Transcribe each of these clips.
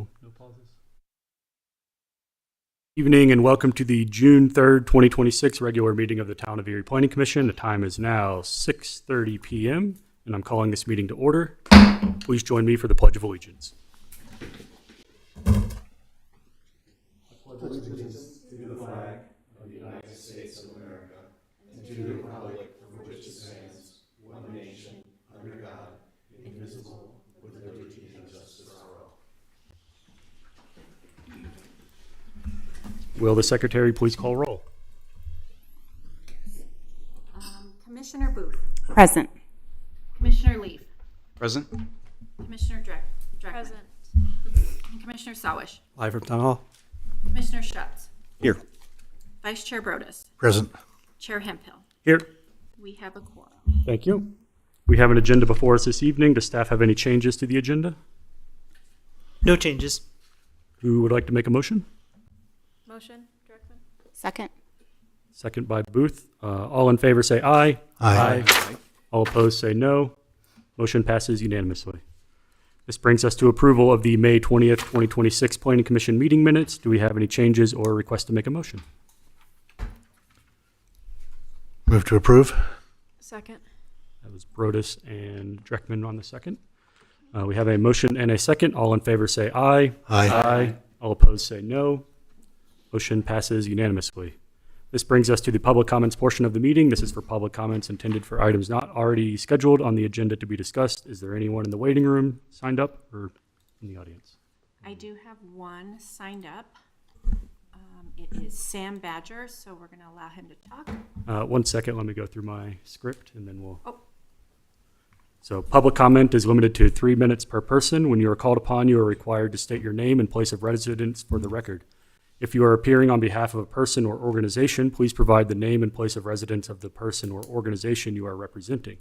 No pauses. Evening and welcome to the June 3rd, 2026 regular meeting of the Town of Erie Planning Commission. The time is now 6:30 p.m. and I'm calling this meeting to order. Please join me for the Pledge of Allegiance. Will the secretary please call roll? Commissioner Booth. Present. Commissioner Leaf. Present. Commissioner Dreckman. Present. And Commissioner Sawish. Live from Town Hall. Commissioner Schutz. Here. Vice Chair Brodus. Present. Chair Hemphill. Here. We have a quorum. Thank you. We have an agenda before us this evening. Does staff have any changes to the agenda? No changes. Who would like to make a motion? Motion, Dreckman. Second. Second by Booth. All in favor say aye. Aye. All opposed say no. Motion passes unanimously. This brings us to approval of the May 20th, 2026 Planning Commission meeting minutes. Do we have any changes or request to make a motion? Move to approve. Second. That was Brodus and Dreckman on the second. We have a motion and a second. All in favor say aye. Aye. All opposed say no. Motion passes unanimously. This brings us to the public comments portion of the meeting. This is for public comments intended for items not already scheduled on the agenda to be discussed. Is there anyone in the waiting room signed up or in the audience? I do have one signed up. It is Sam Badger, so we're going to allow him to talk. 1 second, let me go through my script and then we'll... Oh. So public comment is limited to 3 minutes per person. When you are called upon, you are required to state your name and place of residence for the record. If you are appearing on behalf of a person or organization, please provide the name and place of residence of the person or organization you are representing.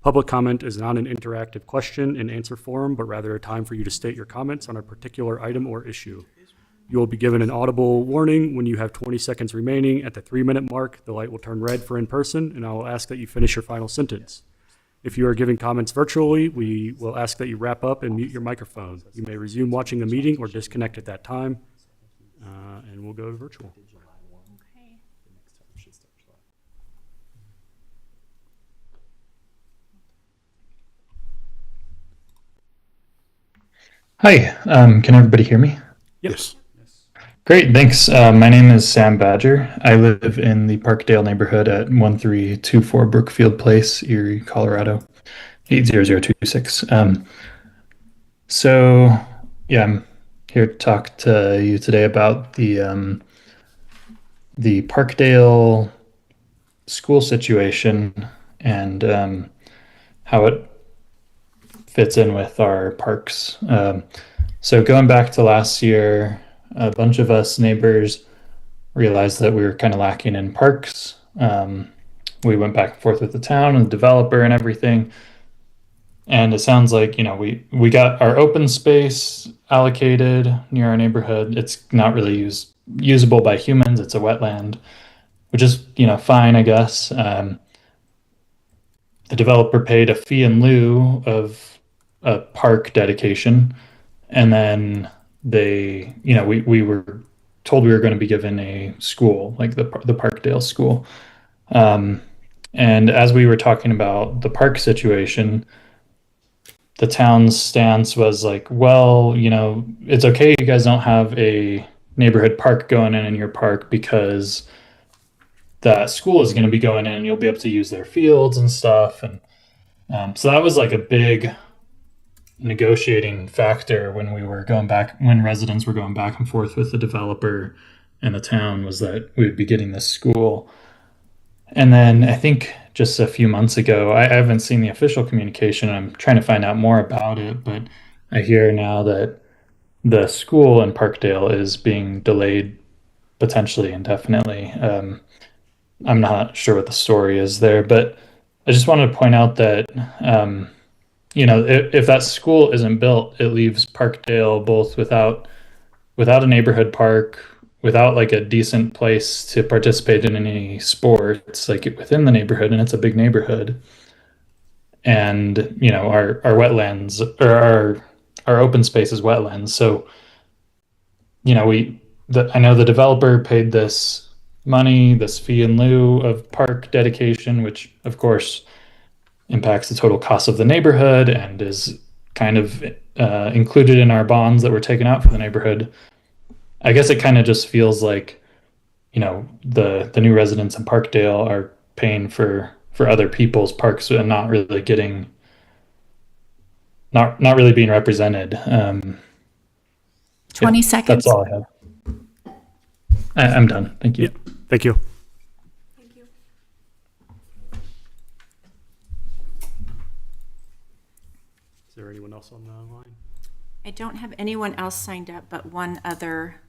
Public comment is not an interactive question and answer forum, but rather a time for you to state your comments on a particular item or issue. You will be given an audible warning when you have 20 seconds remaining. At the 3-minute mark, the light will turn red for in person, and I will ask that you finish your final sentence. If you are giving comments virtually, we will ask that you wrap up and mute your microphone. You may resume watching the meeting or disconnect at that time. And we'll go to virtual. Okay. Hi, can everybody hear me? Yes. Great, thanks. My name is Sam Badger. I live in the Parkdale neighborhood at 1324 Brookfield Place, Erie, Colorado, 80026. I'm here to talk to you today about the Parkdale school situation and how it fits in with our parks. So going back to last year, a bunch of us neighbors realized that we were kind of lacking in parks. We went back and forth with the town and the developer and everything. And it sounds like, we got our open space allocated near our neighborhood. It's not really usable by humans. It's a wetland, which is, fine, I guess. The developer paid a fee in lieu of a park dedication. And then we were told we were going to be given a school, like the Parkdale school. And as we were talking about the park situation, the town's stance was like, well, it's okay you guys don't have a neighborhood park going in your park because that school is going to be going in and you'll be able to use their fields and stuff. And so that was like a big negotiating factor when residents were going back and forth with the developer and the town, was that we would be getting this school. And then I think just a few months ago, I haven't seen the official communication. I'm trying to find out more about it, but I hear now that the school in Parkdale is being delayed potentially indefinitely. I'm not sure what the story is there, but I just wanted to point out that if that school isn't built, it leaves Parkdale both without a neighborhood park, without like a decent place to participate in any sports like within the neighborhood, and it's a big neighborhood. And our wetlands, or our open space is wetlands. So I know the developer paid this money, this fee in lieu of park dedication, which of course impacts the total cost of the neighborhood and is kind of included in our bonds that were taken out for the neighborhood. I guess it kind of just feels like, the new residents in Parkdale are paying for other people's parks and not really not really being represented. 20 Yeah, seconds. that's all I have. I'm done. Thank you. Yeah, thank you. Thank you. Is there anyone else on the line? I don't have anyone else signed up but one other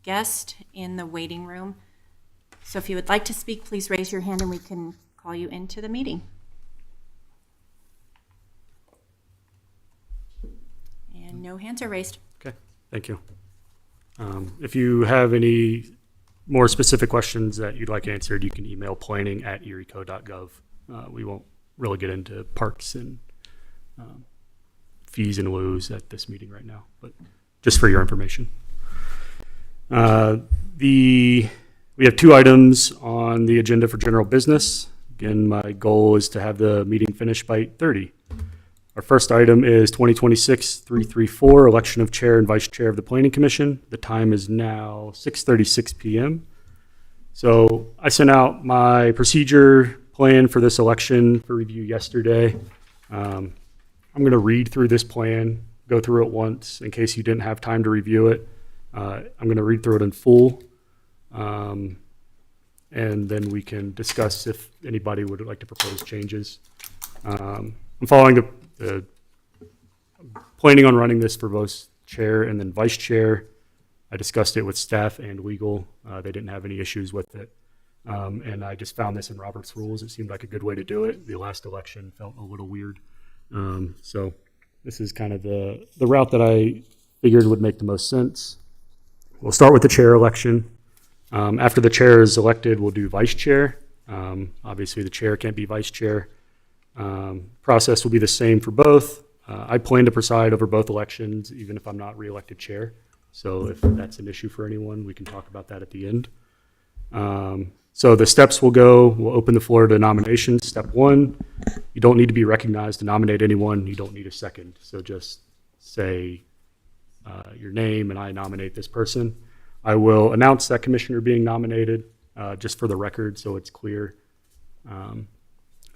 guest in the waiting room. So if you would like to speak, please raise your hand and we can call you into the meeting. And no hands are raised. Okay, thank you. If you have any more specific questions that you'd like answered, you can email planning@erieco.gov. We won't really get into parks and fees and lieu's at this meeting right now, but just for your information. We have 2 items on the agenda for general business. Again, my goal is to have the meeting finished by 8:30. Our first item is 2026-334, election of chair and vice chair of the Planning Commission. The time is now 6:36 p.m. So I sent out my procedure plan for this election for review yesterday. I'm going to read through this plan, go through it once in case you didn't have time to review it. I'm going to read through it in full. And then we can discuss if anybody would like to propose changes. I'm planning on running this for both chair and then vice chair. I discussed it with staff and legal. They didn't have any issues with it. And I just found this in Robert's rules. It seemed like a good way to do it. The last election felt a little weird. So this is kind of the route that I figured would make the most sense. We'll start with the chair election. After the chair is elected, we'll do vice chair. Obviously, the chair can't be vice chair. Process will be the same for both. I plan to preside over both elections, even if I'm not reelected chair. So if that's an issue for anyone, we can talk about that at the end. So the steps we'll open the floor to nominations. Step 1, you don't need to be recognized to nominate anyone. You don't need a second. So just say your name and I nominate this person. I will announce that commissioner being nominated just for the record so it's clear.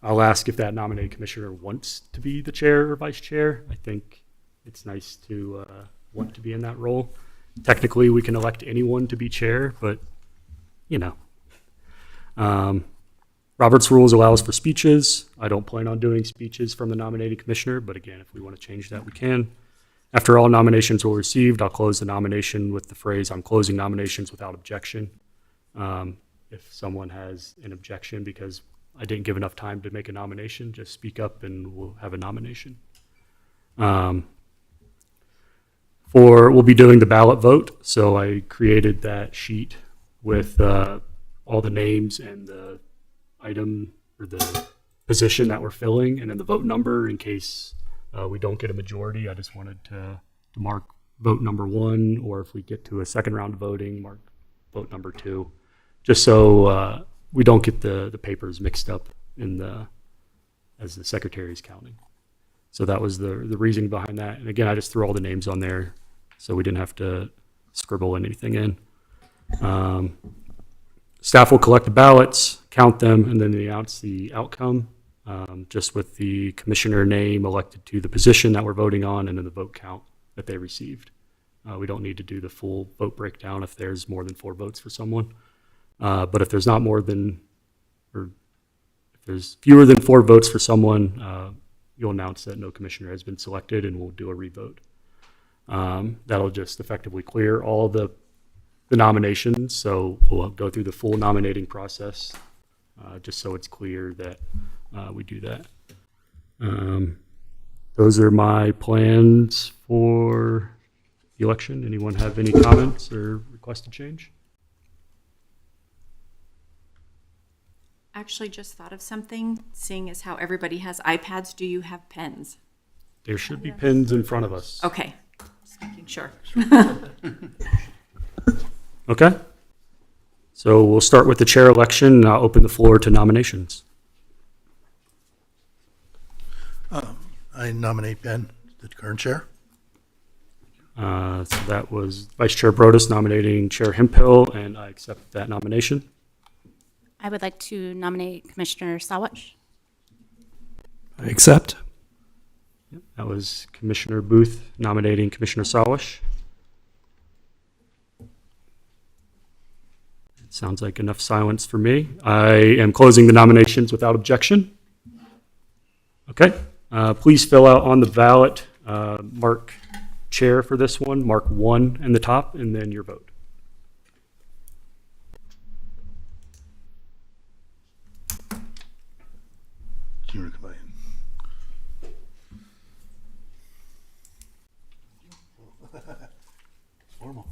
I'll ask if that nominated commissioner wants to be the chair or vice chair. I think it's nice to want to be in that role. Technically, we can elect anyone to be chair, but Robert's rules allows for speeches. I don't plan on doing speeches from the nominating commissioner, but again, if we want to change that, we can. After all nominations were received, I'll close the nomination with the phrase, "I'm closing nominations without objection." If someone has an objection because I didn't give enough time to make a nomination, just speak up and we'll have a nomination. We'll be doing the ballot vote. So I created that sheet with all the names and the item or the position that we're filling and then the vote number in case we don't get a majority. I just wanted to mark vote number 1, or if we get to a second round of voting, mark vote number 2, just so we don't get the papers mixed up as the secretary is counting. So that was the reasoning behind that. And again, I just threw all the names on there so we didn't have to scribble anything in. Staff will collect the ballots, count them, and then they announce the outcome, just with the commissioner name elected to the position that we're voting on and then the vote count that they received. We don't need to do the full vote breakdown if there's more than 4 votes for someone. But if there's not more than, or if there's fewer than 4 votes for someone, you'll announce that no commissioner has been selected and we'll do a revote. That'll just effectively clear all the nominations. So we'll go through the full nominating process, just so it's clear that we do that. Those are my plans for the election. Anyone have any comments or request to change? Actually, just thought of something, seeing as how everybody has iPads. Do you have pens? There should be pens in front of us. Okay, just making sure. Okay. So we'll start with the chair election, and I'll open the floor to nominations. I nominate Ben, the current chair. So that was Vice Chair Brodus nominating Chair Hemphill, and I accept that nomination. I would like to nominate Commissioner Sawatch. I accept. That was Commissioner Booth nominating Commissioner Sawish. It sounds like enough silence for me. I am closing the nominations without objection. Okay. Please fill out on the ballot, mark chair for this one, mark 1 in the top, and then your vote. Junior combined. Formal.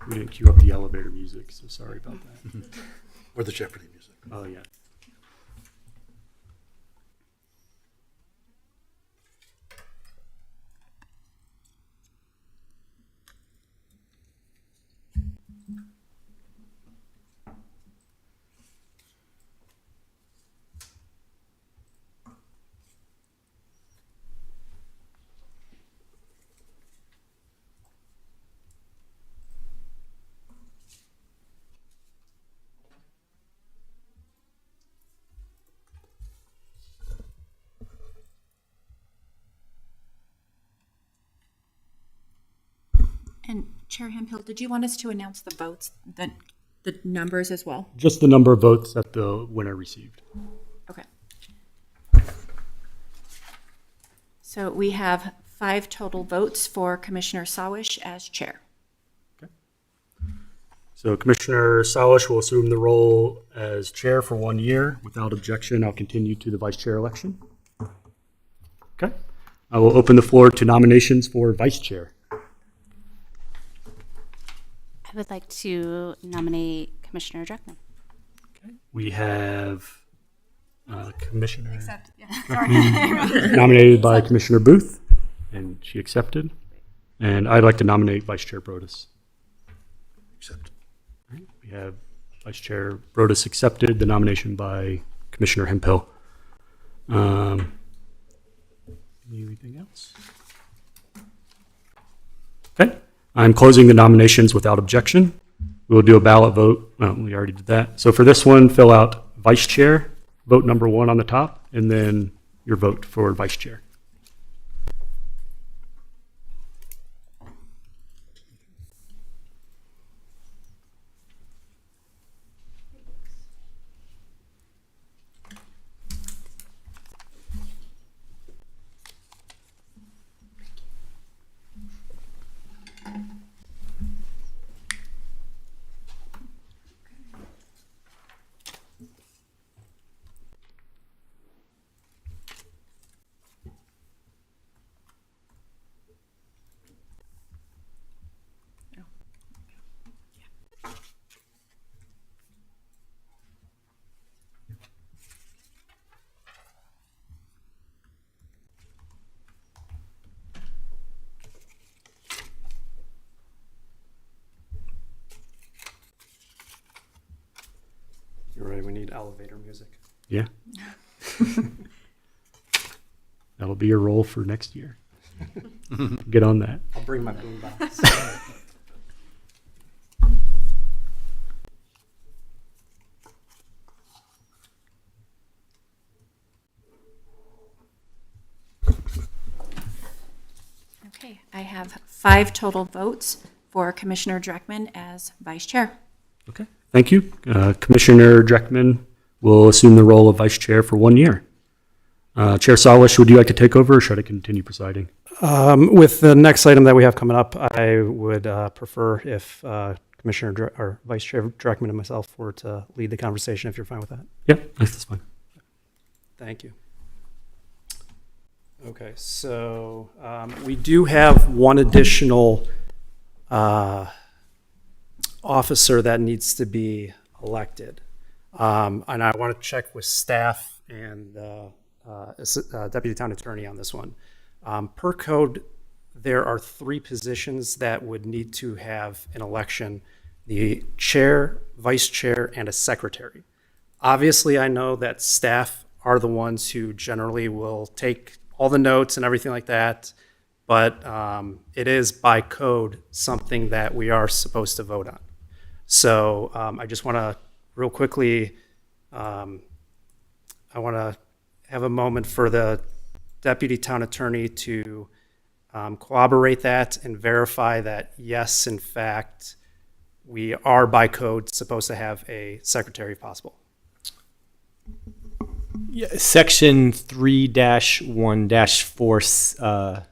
We didn't cue up the elevator music, so sorry about that. Or the Jeopardy music. Oh, yeah. And Chair Hemphill, did you want us to announce the votes, the numbers as well? Just the number of votes that the winner received. Okay. So we have 5 total votes for Commissioner Sawish as chair. So Commissioner Salish will assume the role as chair for 1 year. Without objection, I'll continue to the vice chair election. Okay. I will open the floor to nominations for vice chair. I would like to nominate Commissioner Druckmann. We have Commissioner nominated by Commissioner Booth, and she accepted. And I'd like to nominate Vice Chair Brodus. Accept. We have Vice Chair Brodus accepted the nomination by Commissioner Hemphill. Anything else? Okay. I'm closing the nominations without objection. We'll do a ballot vote. We already did that. So for this one, fill out Vice Chair, vote number 1 on the top, and then your vote for Vice Chair. You're right, we need elevator music. Yeah. That'll be your role for next year. Get on that. I'll bring my boombox. Okay, I have 5 total votes for Commissioner Druckmann as vice chair. Okay. Thank you. Commissioner Dreckman will assume the role of vice chair for 1 year. Chair Salish, would you like to take over, or should I continue presiding? With the next item that we have coming up, I would prefer if Commissioner or Vice Chair Dreckman and myself were to lead the conversation, if you're fine with that. Yeah, that's fine. Thank you. Okay, so we do have one additional officer that needs to be elected. And I want to check with staff and Deputy Town Attorney on this one. Per code, there are 3 positions that would need to have an election: the chair, vice chair, and a secretary. Obviously, I know that staff are the ones who generally will take all the notes and everything like that, but it is by code something that we are supposed to vote on. So I just want to real quickly, I want to have a moment for the Deputy Town Attorney to corroborate that and verify that, yes, in fact, we are by code supposed to have a secretary if possible. Yeah, Section 3-1-4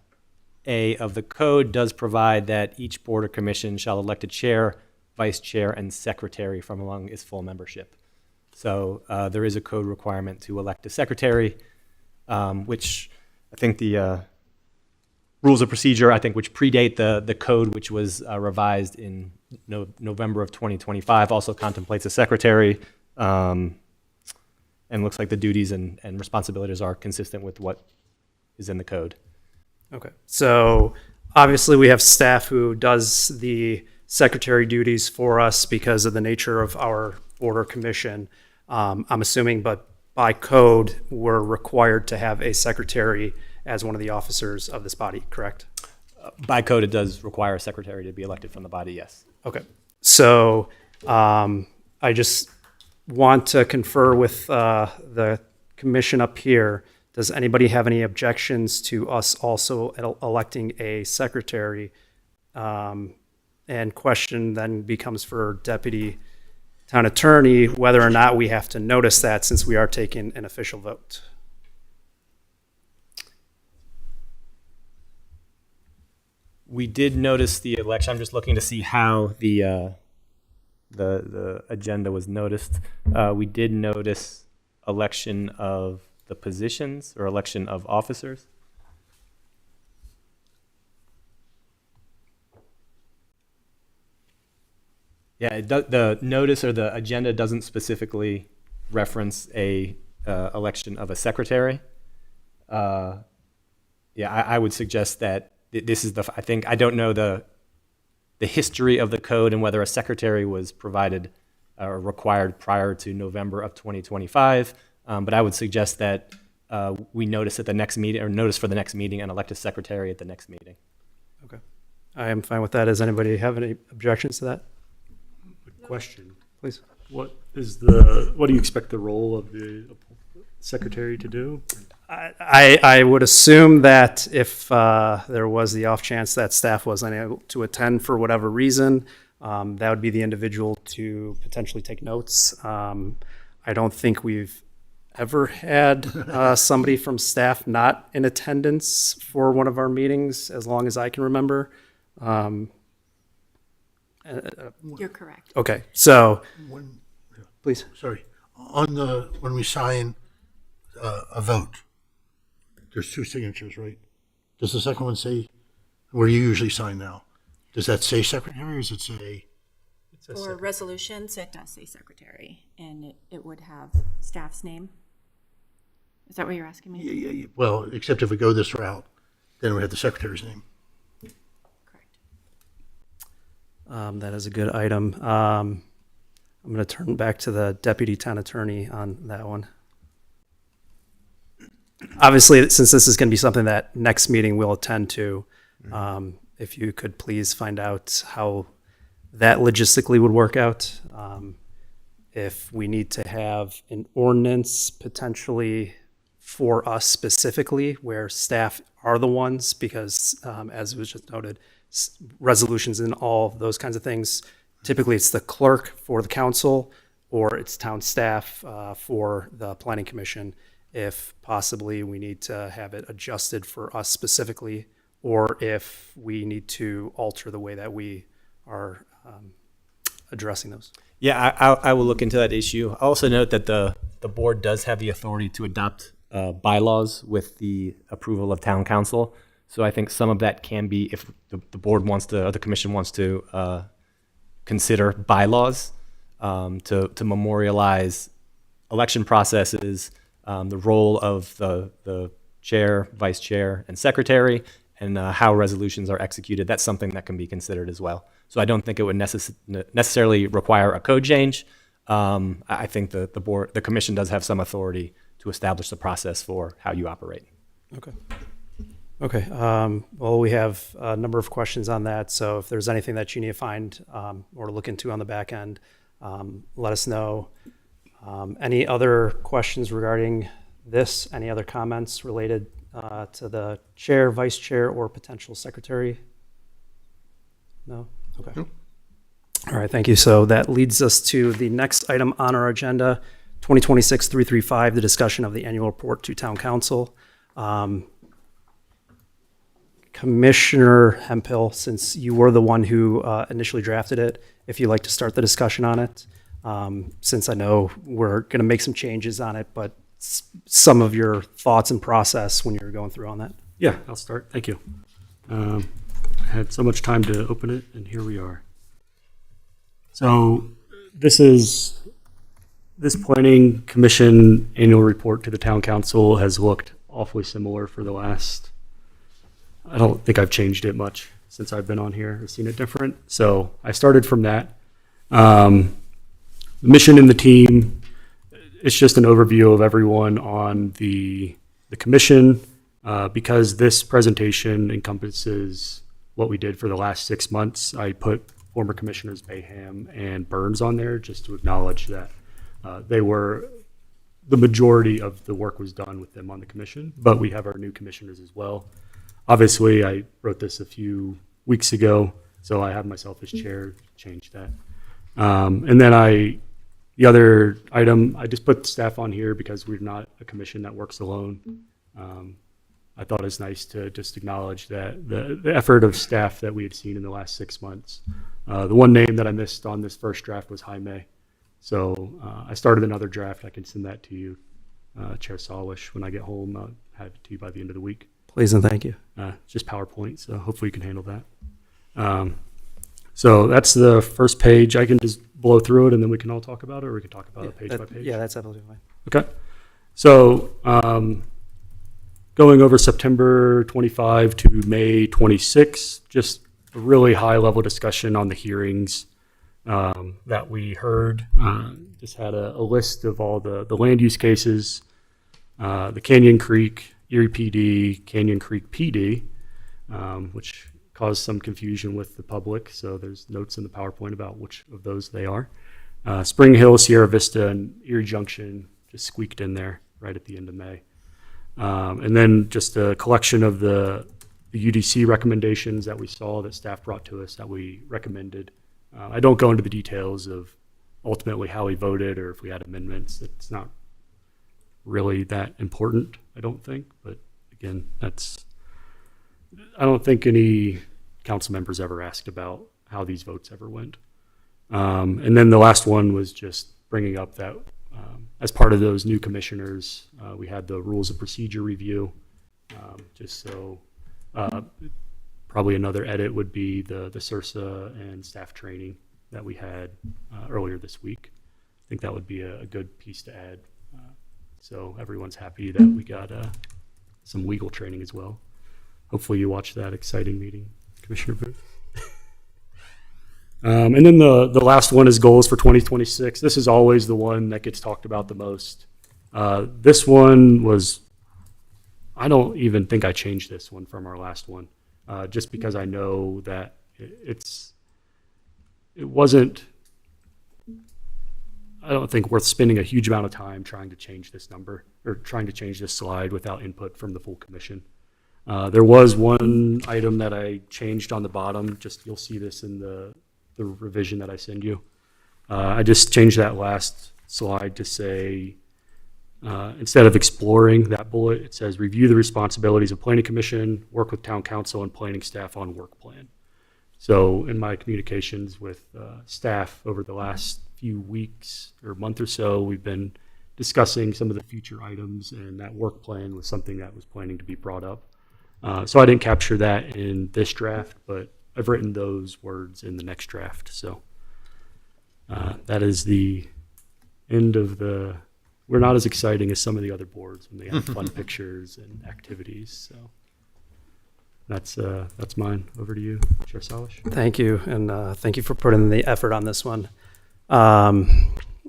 A of the code does provide that each board or commission shall elect a chair, vice chair, and secretary from among its full membership. So there is a code requirement to elect a secretary, which I think the rules of procedure, which predate the code, which was revised in November of 2025, also contemplates a secretary. And looks like the duties and responsibilities are consistent with what is in the code. Okay, so obviously we have staff who does the secretary duties for us because of the nature of our board or commission. I'm assuming, but by code, we're required to have a secretary as one of the officers of this body, correct? By code, it does require a secretary to be elected from the body, yes. Okay, so I just want to confer with the commission up here. Does anybody have any objections to us also electing a secretary? And question then becomes for Deputy Town Attorney whether or not we have to notice that, since we are taking an official vote. We did notice the election. I'm just looking to see how the agenda was noticed. We did notice election of the positions or election of officers. Yeah, the notice or the agenda doesn't specifically reference a election of a secretary. I would suggest that this is I don't know the history of the code and whether a secretary was provided or required prior to November of 2025. But I would suggest that we notice at the next meeting, or notice for the next meeting, and elect a secretary at the next meeting. Okay, I am fine with that. Does anybody have any objections to that? Question. Please. What do you expect the role of the secretary to do? I would assume that if there was the off chance that staff was unable to attend for whatever reason, that would be the individual to potentially take notes. I don't think we've ever had somebody from staff not in attendance for one of our meetings, as long as I can remember. You're correct. Okay, so When, please. sorry, when we sign a vote, there's 2 signatures, right? Does the second one say, where you usually sign now, does that say secretary or does it say? For resolutions, it does say secretary, and it would have staff's name. Is that what you're asking me? Yeah, well, except if we go this route, then we have the secretary's name. Correct. That is a good item. I'm going to turn back to the Deputy Town Attorney on that one. Obviously, since this is going to be something that next meeting we'll attend to, if you could please find out how that logistically would work out. If we need to have an ordinance potentially for us specifically, where staff are the ones, because as was just noted, resolutions and all of those kinds of things, typically it's the clerk for the council or it's town staff for the planning commission. If possibly we need to have it adjusted for us specifically, or if we need to alter the way that we are addressing those. Yeah, I will look into that issue. I'll also note that the board does have the authority to adopt bylaws with the approval of town council. So I think some of that can be, if the board wants to, or the commission wants to consider bylaws to memorialize election processes, the role of the chair, vice chair, and secretary, and how resolutions are executed. That's something that can be considered as well. So I don't think it would necessarily require a code change. I think the commission does have some authority to establish the process for how you operate. Okay. Okay. Well, we have a number of questions on that. So if there's anything that you need to find or look into on the back end, let us know. Any other questions regarding this? Any other comments related to the chair, vice chair, or potential secretary? No? Okay. Nope. All right, thank you. So that leads us to the next item on our agenda, 2026-335, the discussion of the annual report to town council. Commissioner Hemphill, since you were the one who initially drafted it, if you'd like to start the discussion on it, since I know we're going to make some changes on it, but some of your thoughts and process when you were going through on that. Yeah, I'll start. Thank you. I had so much time to open it, and here we are. So this planning commission annual report to the town council has looked awfully similar for the last, I don't think I've changed it much since I've been on here or seen it different. So I started from that. The mission and the team, it's just an overview of everyone on the commission, because this presentation encompasses what we did for the last 6 months. I put former commissioners Bayham and Burns on there just to acknowledge that the majority of the work was done with them on the commission, but we have our new commissioners as well. Obviously, I wrote this a few weeks ago, so I have myself as chair, change that. And then the other item, I just put staff on here because we're not a commission that works alone. I thought it was nice to just acknowledge that the effort of staff that we had seen in the last 6 months. The one name that I missed on this first draft was Jaime. So I started another draft. I can send that to you, Chair Salish, when I get home. I'll have it to you by the end of the week. Please and thank you. It's just PowerPoint, so hopefully you can handle that. So that's the first page. I can just blow through it and then we can all talk about it, or we can talk about it page by page. Yeah, that's absolutely fine. Okay. So going over September 25 to May 26, just a really high level discussion on the hearings that we heard. Just had a list of all the land use cases, the Canyon Creek, Erie PD, Canyon Creek PD, which caused some confusion with the public. So there's notes in the PowerPoint about which of those they are. Spring Hill, Sierra Vista, and Erie Junction just squeaked in there right at the end of May. And then just a collection of the UDC recommendations that we saw that staff brought to us that we recommended. I don't go into the details of ultimately how we voted or if we had amendments. It's not really that important, I don't think. But again, I don't think any council members ever asked about how these votes ever went. And then the last one was just bringing up that as part of those new commissioners, we had the rules of procedure review. Just so probably another edit would be the CIRSA and staff training that we had earlier this week. I think that would be a good piece to add. So everyone's happy that we got some legal training as well. Hopefully you watched that exciting meeting, Commissioner Booth. And then the last one is goals for 2026. This is always the one that gets talked about the most. This one was, I don't even think I changed this one from our last one, just because I know that it wasn't, I don't think worth spending a huge amount of time trying to change this number or trying to change this slide without input from the full commission. There was one item that I changed on the bottom. Just you'll see this in the revision that I send you. I just changed that last slide to say, instead of exploring that bullet, it says review the responsibilities of planning commission, work with town council and planning staff on work plan. So in my communications with staff over the last few weeks or month or so, we've been discussing some of the future items, and that work plan was something that was planning to be brought up. So I didn't capture that in this draft, but I've written those words in the next draft. So that is the end of the. We're not as exciting as some of the other boards when they have fun pictures and activities. So that's mine. Over to you, Chair Salish. Thank you, and thank you for putting the effort on this one.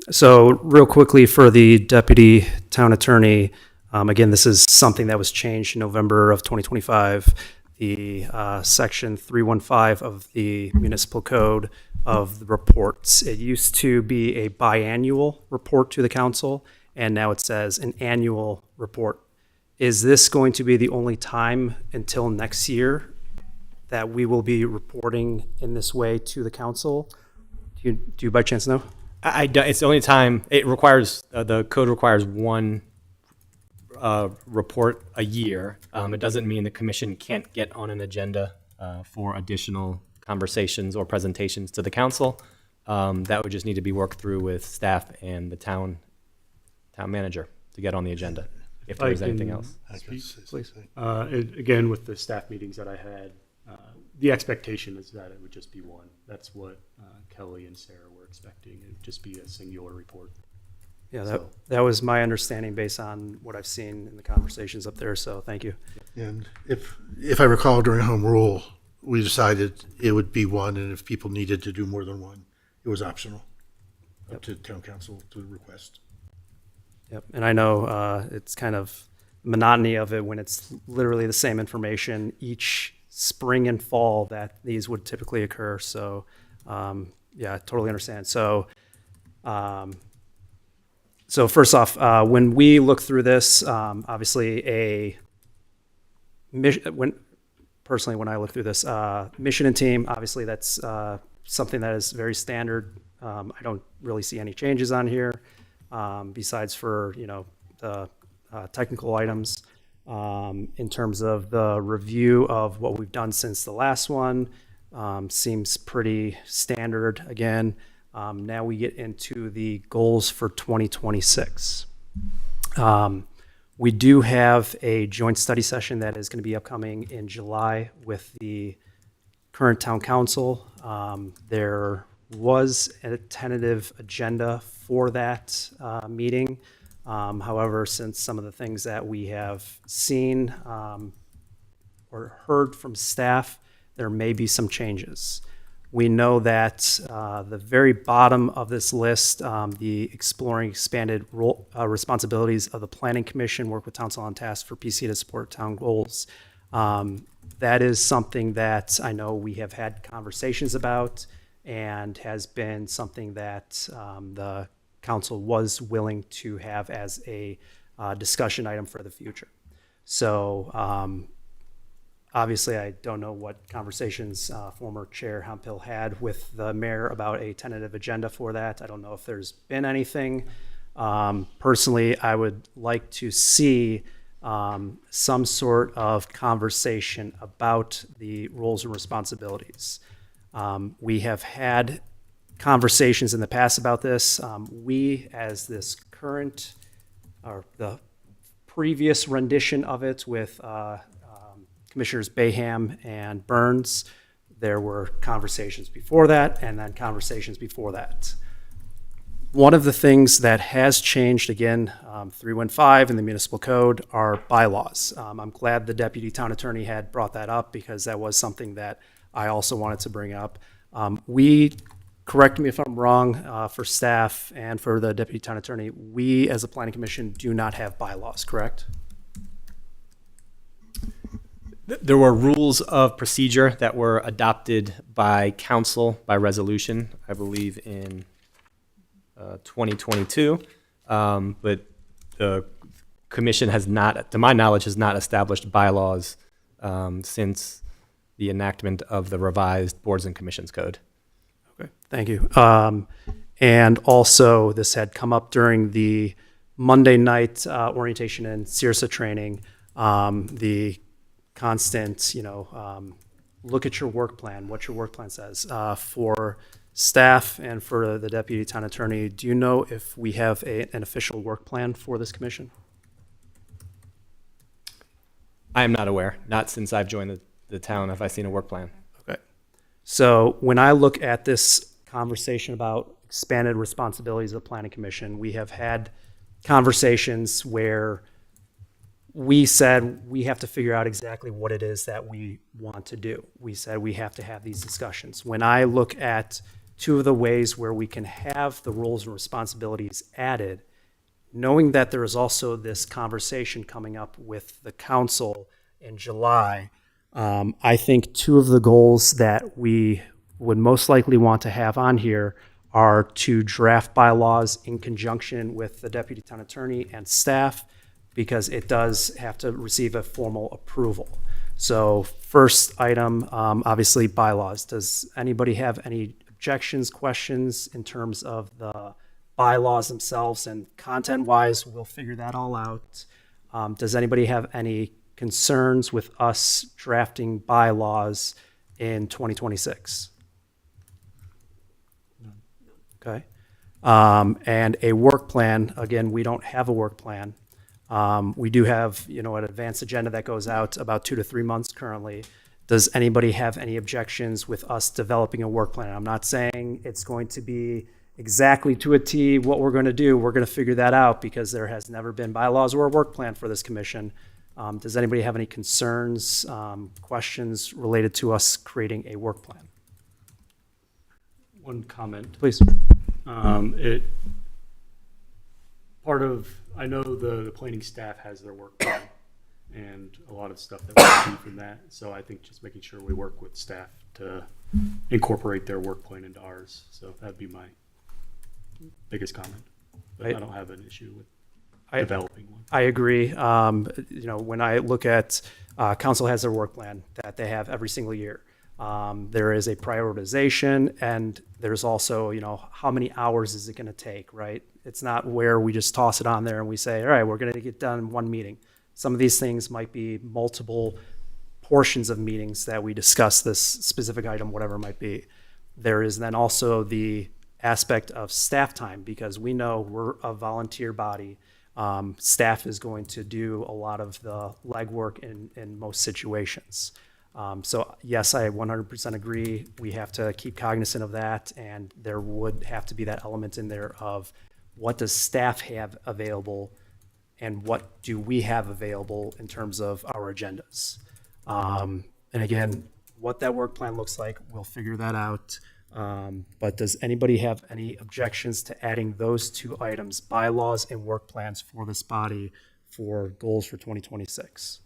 So real quickly for the deputy town attorney, again, this is something that was changed in November of 2025. The section 315 of the municipal code of the reports. It used to be a biannual report to the council, and now it says an annual report. Is this going to be the only time until next year that we will be reporting in this way to the council? Do you by chance know? It's the only time it requires, the code requires one report a year. It doesn't mean the commission can't get on an agenda for additional conversations or presentations to the council. That would just need to be worked through with staff and the town manager to get on the agenda, if there's anything else. Please. Again, with the staff meetings that I had, the expectation is that it would just be one. That's what Kelly and Sarah were expecting. It would just be a singular report. Yeah, that was my understanding based on what I've seen in the conversations up there, so thank you. And if I recall during home rule, we decided it would be one, and if people needed to do more than one, it was optional. Up to town council to request. Yep, and I know it's kind of monotony of it when it's literally the same information each spring and fall that these would typically occur. So, yeah, I totally understand. So, so first off, when we look through this, obviously when I look through this, mission and team, obviously that's something that is very standard. I don't really see any changes on here. Besides for, the technical items. In terms of the review of what we've done since the last one, seems pretty standard again. Now we get into the goals for 2026. We do have a joint study session that is going to be upcoming in July with the current town council. There was a tentative agenda for that meeting. However, since some of the things that we have seen or heard from staff, there may be some changes. We know that the very bottom of this list, the exploring expanded role, responsibilities of the Planning Commission, work with council on task for PC to support town goals. That is something that I know we have had conversations about and has been something that the council was willing to have as a discussion item for the future. So obviously I don't know what conversations former Chair Hemphill had with the mayor about a tentative agenda for that. I don't know if there's been anything. Personally, I would like to see some sort of conversation about the roles and responsibilities. We have had conversations in the past about this. We, as this current, or the previous rendition of it with Commissioners Bayham and Burns, there were conversations before that and then conversations before that. One of the things that has changed, again, 315 in the municipal code are bylaws. I'm glad the deputy town attorney had brought that up because that was something that I also wanted to bring up. Correct me if I'm wrong, for staff and for the deputy town attorney, we as a planning commission do not have bylaws, correct? There were rules of procedure that were adopted by council by resolution, I believe in 2022. But the commission has not, to my knowledge, has not established bylaws since the enactment of the revised boards and commissions code. Okay, thank you. And also, this had come up during the Monday night orientation and CIRSA training, the constant, look at your work plan, what your work plan says for Staff and for the Deputy Town Attorney, do you know if we have an official work plan for this commission? I am not aware. Not since I've joined the town have I seen a work plan. Okay. So when I look at this conversation about expanded responsibilities of the Planning Commission, we have had conversations where we said we have to figure out exactly what it is that we want to do. We said we have to have these discussions. When I look at two of the ways where we can have the roles and responsibilities added, knowing that there is also this conversation coming up with the council in July, I think two of the goals that we would most likely want to have on here are to draft bylaws in conjunction with the deputy town attorney and staff, because it does have to receive a formal approval. So first item, obviously bylaws. Does anybody have any objections, questions in terms of the bylaws themselves? And content-wise, we'll figure that all out. Does anybody have any concerns with us drafting bylaws in 2026? Okay. And a work plan, again, we don't have a work plan. We do have, an advanced agenda that goes out about 2 to 3 months currently. Does anybody have any objections with us developing a work plan? I'm not saying it's going to be exactly to a T what we're going to do. We're going to figure that out because there has never been bylaws or a work plan for this commission. Does anybody have any concerns, questions related to us creating a work plan? One comment. Please. I know the planning staff has their work plan and a lot of stuff that we see from that. So I think just making sure we work with staff to incorporate their work plan into ours. So that'd be my biggest comment. But I don't have an issue with developing one. I agree. When I look at, council has their work plan that they have every single year. There is a prioritization, and there's also, how many hours is it going to take, right? It's not where we just toss it on there and we say, all right, we're going to get done in one meeting. Some of these things might be multiple portions of meetings that we discuss this specific item, whatever it might be. There is then also the aspect of staff time, because we know we're a volunteer body. Staff is going to do a lot of the legwork in most situations. So yes, I 100% agree. We have to keep cognizant of that, and there would have to be that element in there of what does staff have available and what do we have available in terms of our agendas. And again, what that work plan looks like, we'll figure that out. But does anybody have any objections to adding those two items, bylaws and work plans for this body for goals for 2026?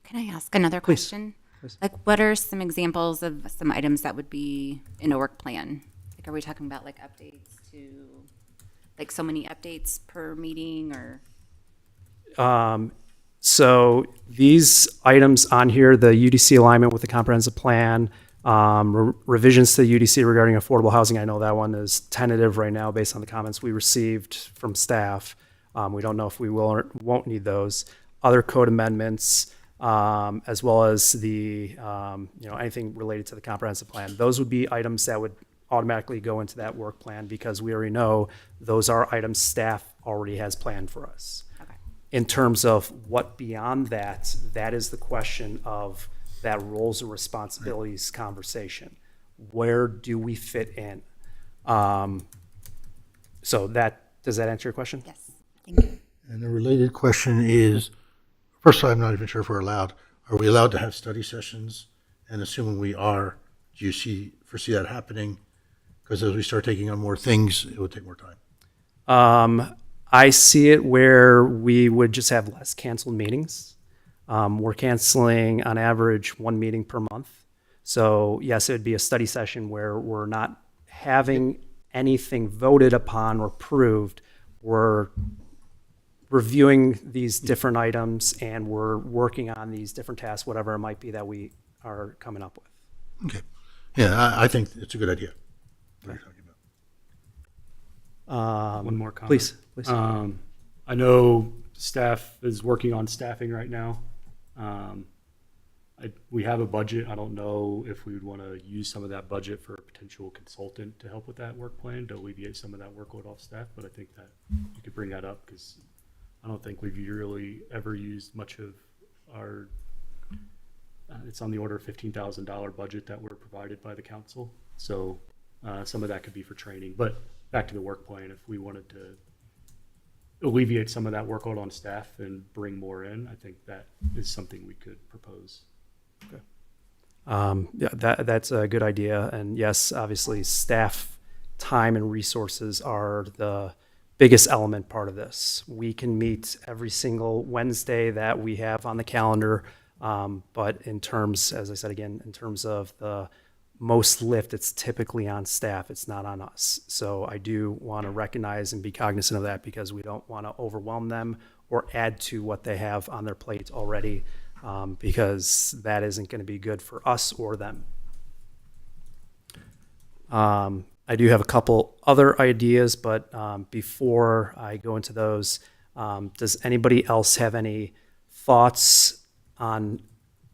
Can I ask another question? Like, what are some examples of some items that would be in a work plan? Like, are we talking about like updates to, like, so many updates per meeting, or? So these items on here, the UDC alignment with the comprehensive plan, revisions to the UDC regarding affordable housing. I know that one is tentative right now based on the comments we received from staff. We don't know if we will or won't need those. Other code amendments, as well as the, anything related to the comprehensive plan. Those would be items that would automatically go into that work plan, because we already know those are items staff already has planned for us. Okay. In terms of what beyond that, that is the question of that roles and responsibilities conversation. Where do we fit in? So does that answer your question? Yes, thank you. And the related question is, first of all, I'm not even sure if we're allowed. Are we allowed to have study sessions? And assuming we are, do you foresee that happening? Because as we start taking on more things, it would take more time. I see it where we would just have less canceled meetings. We're canceling on average 1 meeting per month. So yes, it would be a study session where we're not having anything voted upon or approved. We're reviewing these different items and we're working on these different tasks, whatever it might be that we are coming up with. Okay. Yeah, I think it's a good idea. What you're talking about. One more comment. Please. I know staff is working on staffing right now. we have a budget. I don't know if we would want to use some of that budget for a potential consultant to help with that work plan to alleviate some of that workload off staff. But I think that you could bring that up because I don't think we've really ever used much of our. It's on the order of $15,000 budget that we're provided by the council. So some of that could be for training. But back to the work plan, if we wanted to alleviate some of that workload on staff and bring more in, I think that is something we could propose. Yeah, that's a good idea. And yes, obviously, staff time and resources are the biggest element part of this. We can meet every single Wednesday that we have on the calendar. But in terms, as I said again, in terms of the most lift, it's typically on staff. It's not on us. So I do want to recognize and be cognizant of that because we don't want to overwhelm them or add to what they have on their plate already, because that isn't going to be good for us or them. I do have a couple other ideas, but before I go into those, does anybody else have any thoughts on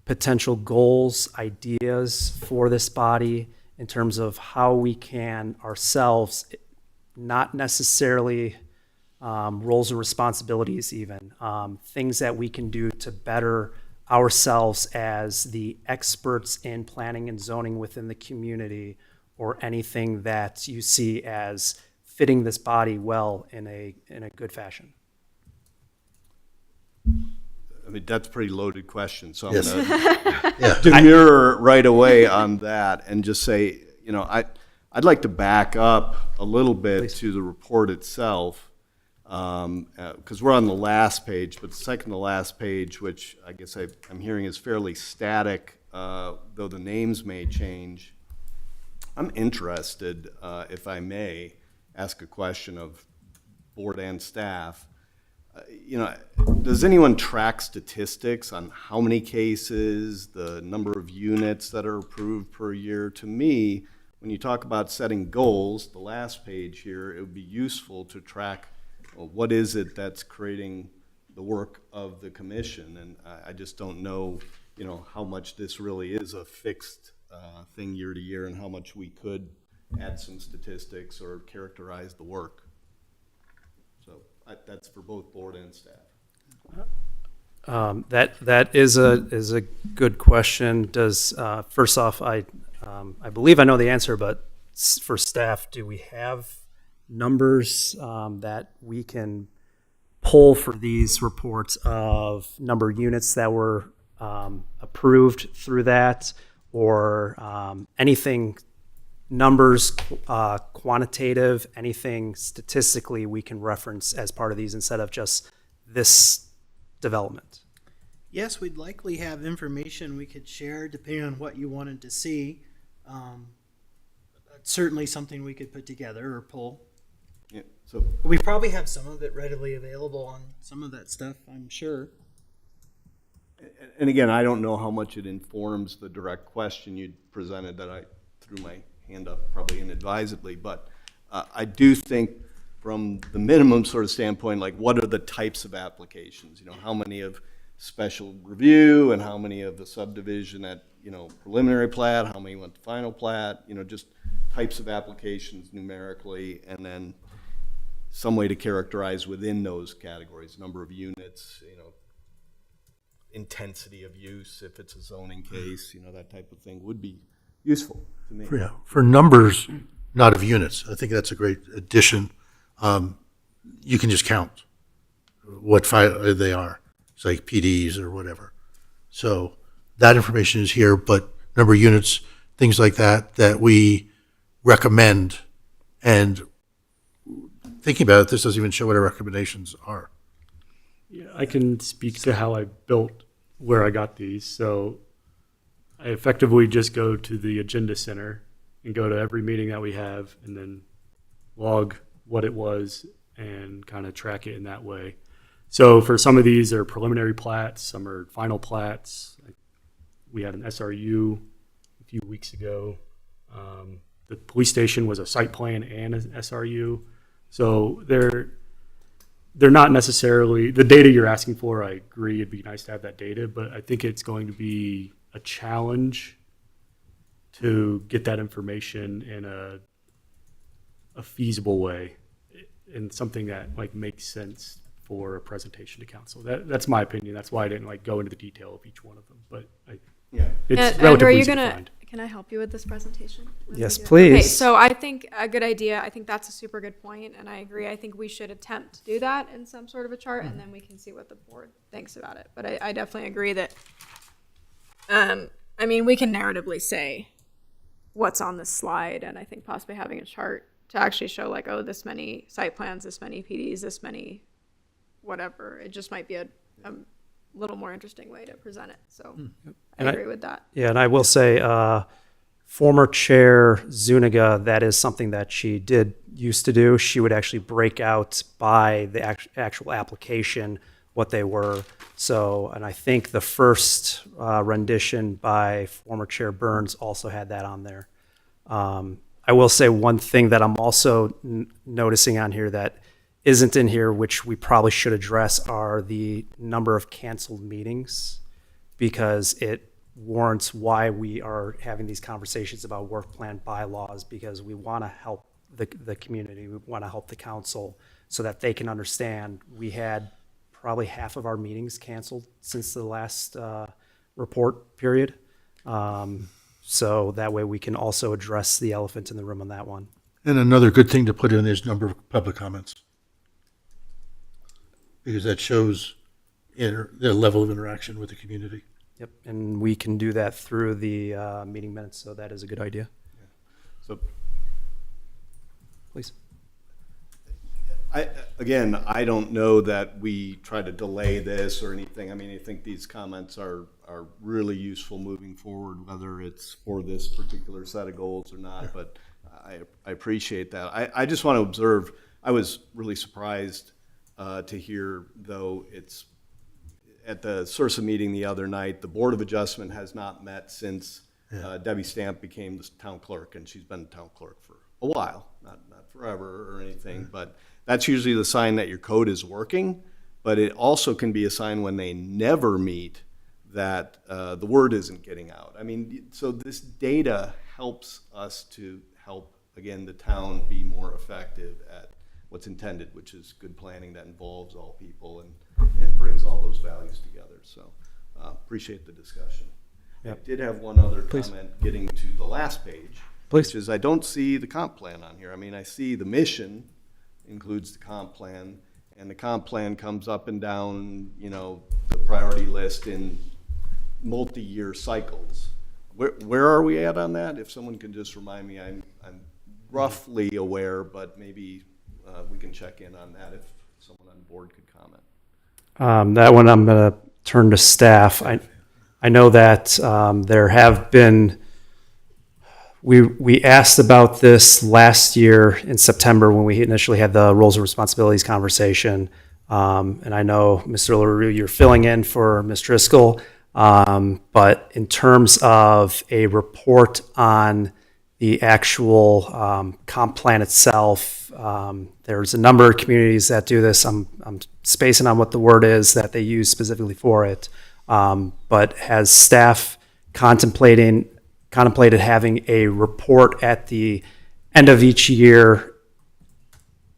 potential goals, ideas for this body in terms of how we can ourselves, not necessarily roles or responsibilities even, things that we can do to better ourselves as the experts in planning and zoning within the community, or anything that you see as fitting this body well in a good fashion? I mean, that's a pretty loaded question, so I'm Yes. going Yeah. to demur right away on that and just say, you know, I'd like to back up a little bit to the report itself, because we're on the last page, but the second to last page, which I guess I'm hearing is fairly static, though the names may change. I'm interested, if I may, ask a question of board and staff. You know, does anyone track statistics on how many cases, the number of units that are approved per year? To me, when you talk about setting goals, the last page here, it would be useful to track, well, what is it that's creating the work of the commission? And I just don't know, you know, how much this really is a fixed thing year to year and how much we could add some statistics or characterize the work. So that's for both board and staff. That is a good question. Does first off, I believe I know the answer, but for staff, do we have numbers that we can pull for these reports of number of units that were approved through that, or anything? Numbers, quantitative, anything statistically we can reference as part of these instead of just this development? Yes, we'd likely have information we could share depending on what you wanted to see. Certainly something we could put together or pull. Yeah, so We probably have some of it readily available on some of that stuff, I'm sure. and again, I don't know how much it informs the direct question you presented that I threw my hand up probably inadvisedly, but I do think from the minimum sort of standpoint, like what are the types of applications? You know, how many of special review and how many of the subdivision at, you know, preliminary plat, how many went to final plat, you know, just types of applications numerically, and then some way to characterize within those categories, number of units, you know, intensity of use, if it's a zoning case, you know, that type of thing would be useful to me. Yeah, for numbers, not of units. I think that's a great addition. You can just count what they are. It's like PDs or whatever. So that information is here, but number of units, things like that, that we recommend. And thinking about it, this doesn't even show what our recommendations are. Yeah, I can speak to how I built where I got these. So I effectively just go to the agenda center and go to every meeting that we have and then log what it was and kind of track it in that way. So for some of these are preliminary plats, some are final plats. We had an SRU a few weeks ago. The police station was a site plan and an SRU. So they're not necessarily the data you're asking for. I agree, it'd be nice to have that data, but I think it's going to be a challenge to get that information in a feasible way, and something that like makes sense for a presentation to council. That's my opinion. That's why I didn't like go into the detail of each one of them, but Yeah. it's And are relatively you easy to gonna? find. Can I help you with this presentation? Yes, Okay, please. so I think a good idea. I think that's a super good point, and I agree. I think we should attempt to do that in some sort of a chart, and then we can see what the board thinks about it. But I definitely agree that. I mean, we can narratively say what's on this slide, and I think possibly having a chart to actually show like, oh, this many site plans, this many PDs, this many, whatever. It just might be a little more interesting way to present it. So I And agree with that. Yeah, and I will say, former Chair Zuniga, that is something that she used to do. She would actually break out by the actual application what they were. So, and I think the first rendition by former Chair Burns also had that on there. I will say one thing that I'm also noticing on here that isn't in here, which we probably should address, are the number of canceled meetings, because it warrants why we are having these conversations about work plan bylaws, because we want to help the community. We want to help the council so that they can understand. We had probably half of our meetings canceled since the last report period. So that way we can also address the elephant in the room on that one. And another good thing to put in is number of public comments. Because that shows the level of interaction with the community. Yep, and we can do that through the meeting minutes, so that is a good idea. So Please. I don't know that we try to delay this or anything. I mean, I think these comments are really useful moving forward, whether it's for this particular set of goals or not, but I appreciate that. I just want to observe, I was really surprised to hear, though, it's at the SURSA meeting the other night, the Board of Adjustment has not met since Debbie Stamp became the town clerk, and she's been town clerk for a while, not forever or anything, but that's usually the sign that your code is working, but it also can be a sign when they never meet that the word isn't getting out. I mean, so this data helps us to help, again, the town be more effective at what's intended, which is good planning that involves all people and brings all those values together. So appreciate the discussion. Yep. I did have one other Please. comment getting to the last page, Please. which is I don't see the comp plan on here. I mean, I see the mission includes the comp plan, and the comp plan comes up and down, you know, the priority list in multi-year cycles. Where are we at on that? If someone can just remind me, I'm roughly aware, but maybe we can check in on that if someone on board could comment. That one I'm going to turn to staff. I know that there have been, we asked about this last year in September when we initially had the roles and responsibilities conversation. And I know, Mr. LaRue, you're filling in for Ms. Driscoll. But in terms of a report on the actual comp plan itself, there's a number of communities that do this. I'm spacing on what the word is that they use specifically for it. But has staff contemplated having a report at the end of each year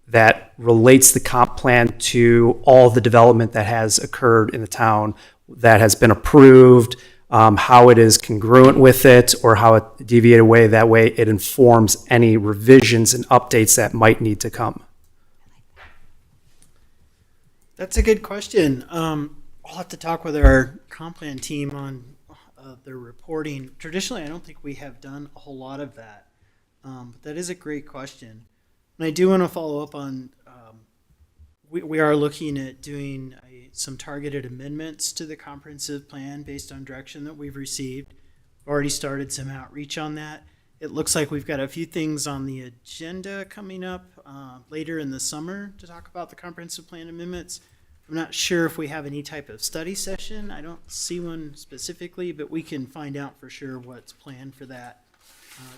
that relates the comp plan to all the development that has occurred in the town, that has been approved, how it is congruent with it, or how it deviated away? That way it informs any revisions and updates that might need to come. That's a good question. I'll have to talk with our comp plan team on their reporting. Traditionally, I don't think we have done a whole lot of that. But that is a great question. And I do want to follow up on, we are looking at doing some targeted amendments to the comprehensive plan based on direction that we've received. We've already started some outreach on that. It looks like we've got a few things on the agenda coming up later in the summer to talk about the comprehensive plan amendments. I'm not sure if we have any type of study session. I don't see one specifically, but we can find out for sure what's planned for that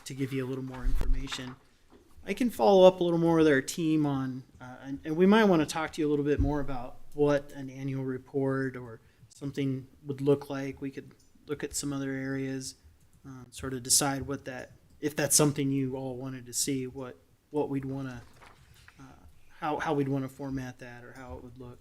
to give you a little more information. I can follow up a little more with our team on, and we might want to talk to you a little bit more about what an annual report or something would look like. We could look at some other areas, sort of decide what that, if that's something you all wanted to see, what we'd want to, how we'd want to format that or how it would look.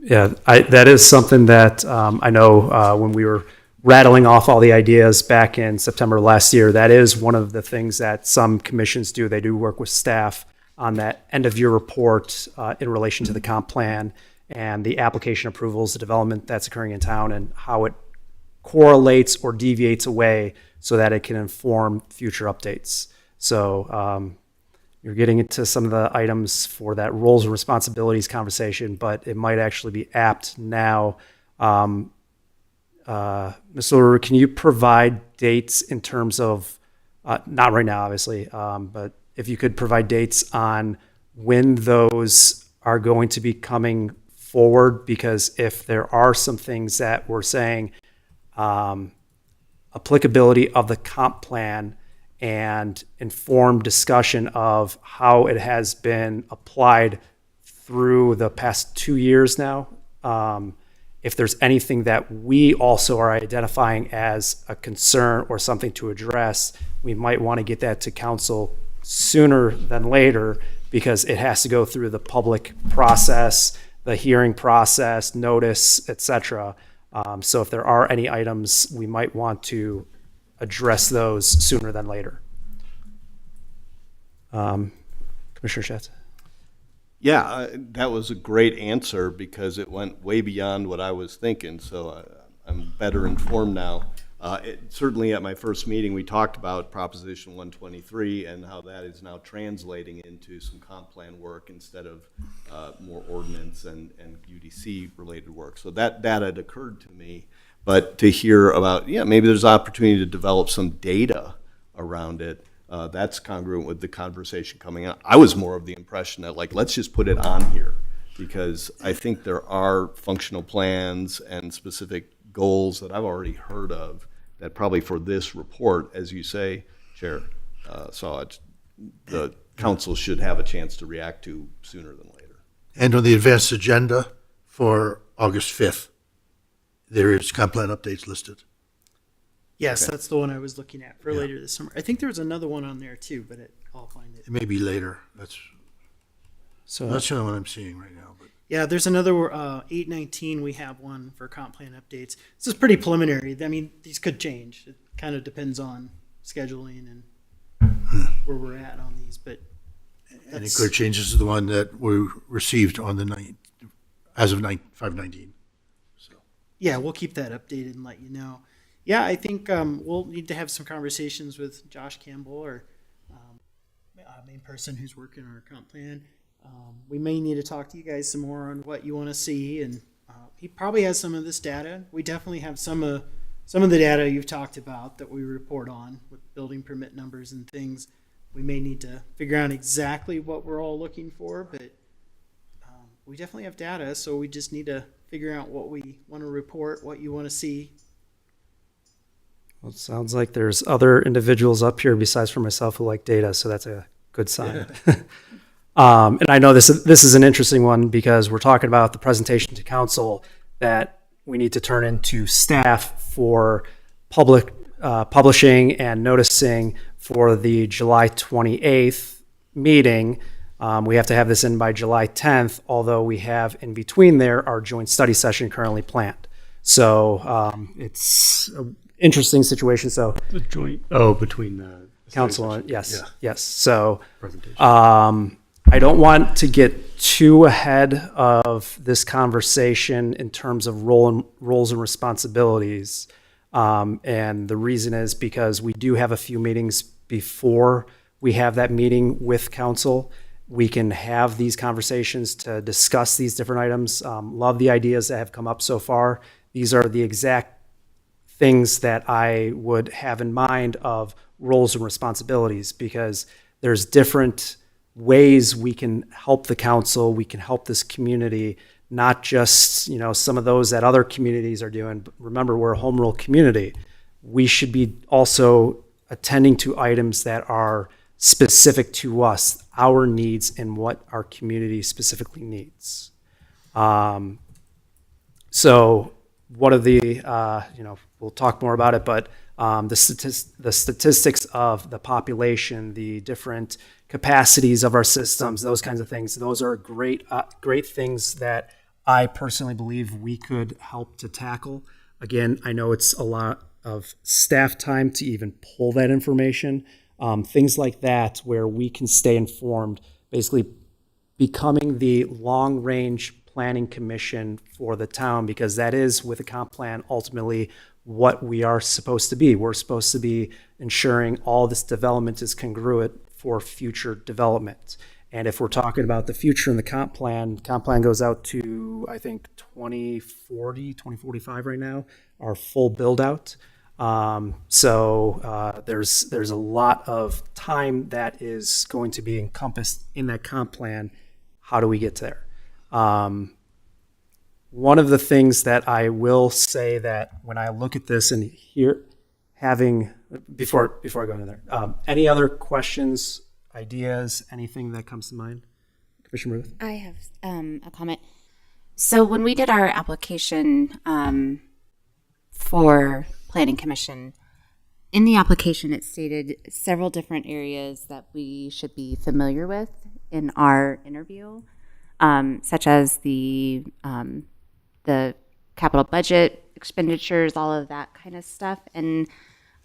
Yeah, that is something that I know when we were rattling off all the ideas back in September last year, that is one of the things that some commissions do. They do work with staff on that end of year report in relation to the comp plan and the application approvals, the development that's occurring in town, and how it correlates or deviates away so that it can inform future updates. So you're getting into some of the items for that roles and responsibilities conversation, but it might actually be apt now. Ms. LaRue, can you provide dates in terms of, not right now, obviously, but if you could provide dates on when those are going to be coming forward? Because if there are some things that we're saying, applicability of the comp plan and informed discussion of how it has been applied through the past 2 years now. If there's anything that we also are identifying as a concern or something to address, we might want to get that to council sooner than later, because it has to go through the public process, the hearing process, notice, et cetera. So if there are any items, we might want to address those sooner than later. Commissioner Schatz? Yeah, that was a great answer because it went way beyond what I was thinking, so I'm better informed now. Certainly at my first meeting, we talked about Proposition 123 and how that is now translating into some comp plan work instead of more ordinance and UDC-related work. So that had occurred to me. But to hear about, maybe there's opportunity to develop some data around it, that's congruent with the conversation coming out. I was more of the impression that, let's just put it on here, because I think there are functional plans and specific goals that I've already heard of that probably for this report, as you say, Chair, the council should have a chance to react to sooner than later. And on the advanced agenda for August 5th, there is comp plan updates listed. Yes, that's the one I was looking at for later this summer. I think there was another one on there too, but I'll find it. It may be later. That's So the only one I'm seeing right now. But Yeah, there's another 819. We have one for comp plan updates. This is pretty preliminary. I mean, these could change. It kind of depends on scheduling and where we're at on these. But any clear changes to the one that we received on the 9th, as of 5/19. So yeah, we'll keep that updated and let you know. Yeah, I think we'll need to have some conversations with Josh Campbell, or main person who's working on our comp plan. We may need to talk to you guys some more on what you want to see, and he probably has some of this data. We definitely have some of the data you've talked about that we report on with building permit numbers and things. We may need to figure out exactly what we're all looking for, but we definitely have data, so we just need to figure out what we want to report, what you want to see. well, it sounds like there's other individuals up here besides for myself who like data, so that's a good sign. And I know this is an interesting one because we're talking about the presentation to council that we need to turn into staff for public publishing and noticing for the July 28th meeting. We have to have this in by July 10th, although we have in between there our joint study session currently planned. So it's an interesting situation. So The joint, between the council, yes, Yeah. yes. So presentation. I don't want to get too ahead of this conversation in terms of roles and responsibilities. And the reason is because we do have a few meetings before we have that meeting with council. We can have these conversations to discuss these different items. Love the ideas that have come up so far. These are the exact things that I would have in mind of roles and responsibilities, because there's different ways we can help the council, we can help this community, not just, some of those that other communities are doing. But remember, we're a home rule community. We should be also attending to items that are specific to us, our needs, and what our community specifically needs. So one of the, we'll talk more about it, but the statistics of the population, the different capacities of our systems, those kinds of things, those are great things that I personally believe we could help to tackle. Again, I know it's a lot of staff time to even pull that information, things like that where we can stay informed, basically becoming the long-range planning commission for the town, because that is, with a comp plan, ultimately what we are supposed to be. We're supposed to be ensuring all this development is congruent for future development. And if we're talking about the future in the comp plan goes out to, I think, 2040, 2045 right now, our full build out. So there's a lot of time that is going to be encompassed in that comp plan. How do we get there? One of the things that I will say that when I look at this and hear, before I go into there, any other questions, ideas, anything that comes to mind? Commissioner Ruth? I have a comment. So when we did our application for Planning Commission, in the application it stated several different areas that we should be familiar with in our interview, such as the capital budget expenditures, all of that kind of stuff. And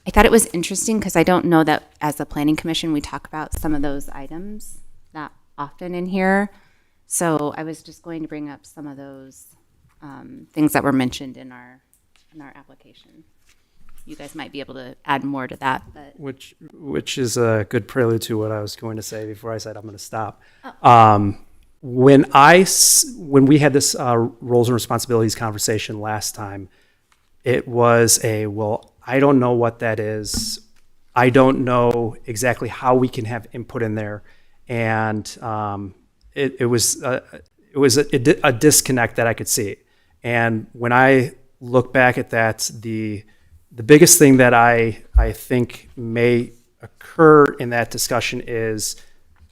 I thought it was interesting because I don't know that as a Planning Commission we talk about some of those items that often in here. So I was just going to bring up some of those things that were mentioned in our application. You guys might be able to add more to that, but Which is a good prelude to what I was going to say before I said I'm going to stop. When we had this roles and responsibilities conversation last time, it was I don't know what that is. I don't know exactly how we can have input in there, and it was a disconnect that I could see. And when I look back at that, the biggest thing that I think may occur in that discussion is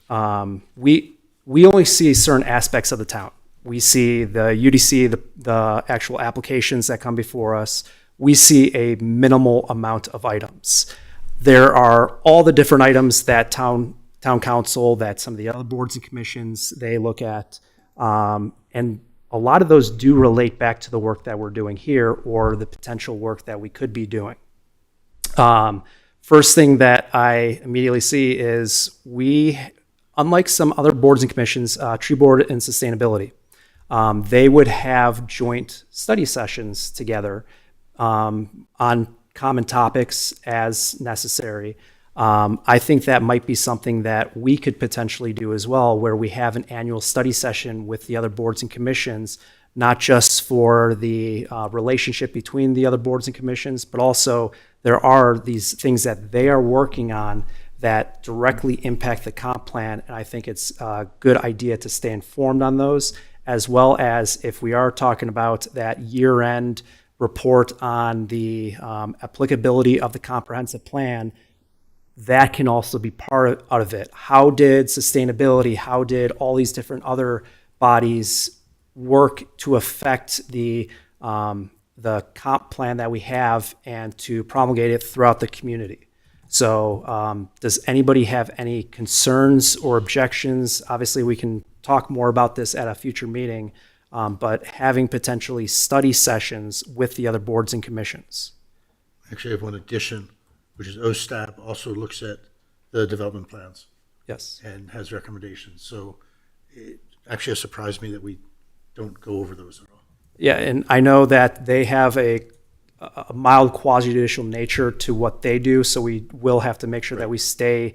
we only see certain aspects of the town. We see the UDC, the actual applications that come before us. We see a minimal amount of items. There are all the different items that town council, that some of the other boards and commissions, they look at. And a lot of those do relate back to the work that we're doing here or the potential work that we could be doing. First thing that I immediately see is unlike some other boards and commissions, Tree Board and Sustainability, they would have joint study sessions together on common topics as necessary. I think that might be something that we could potentially do as well, where we have an annual study session with the other boards and commissions, not just for the relationship between the other boards and commissions, but also there are these things that they are working on that directly impact the comp plan. And I think it's a good idea to stay informed on those, as well as if we are talking about that year-end report on the applicability of the comprehensive plan, that can also be part of it. How did sustainability, how did all these different other bodies work to affect the comp plan that we have and to promulgate it throughout the community? So does anybody have any concerns or objections? Obviously, we can talk more about this at a future meeting, but having potentially study sessions with the other boards and commissions. Actually, I have one addition, which is OSTAP also looks at the development plans Yes. and has recommendations. So it actually has surprised me that we don't go over those at all. Yeah, and I know that they have a mild quasi-judicial nature to what they do, so we will have to make sure that we stay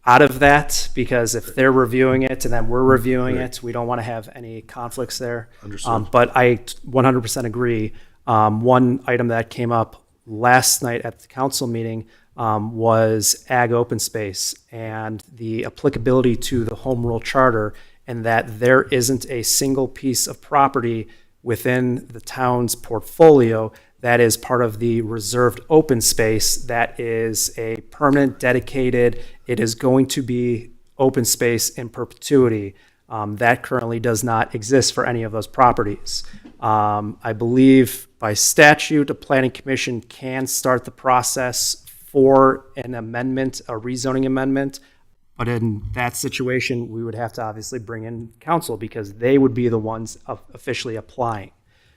out of that, because if they're reviewing it and then we're reviewing it, we don't want to have any conflicts there. Understood. But I 100% agree. One item that came up last night at the council meeting was ag open space and the applicability to the home rule charter, and that there isn't a single piece of property within the town's portfolio that is part of the reserved open space that is a permanent, dedicated, it is going to be open space in perpetuity. That currently does not exist for any of those properties. I believe by statute, a planning commission can start the process for an amendment, a rezoning amendment. But in that situation, we would have to obviously bring in council because they would be the ones officially applying.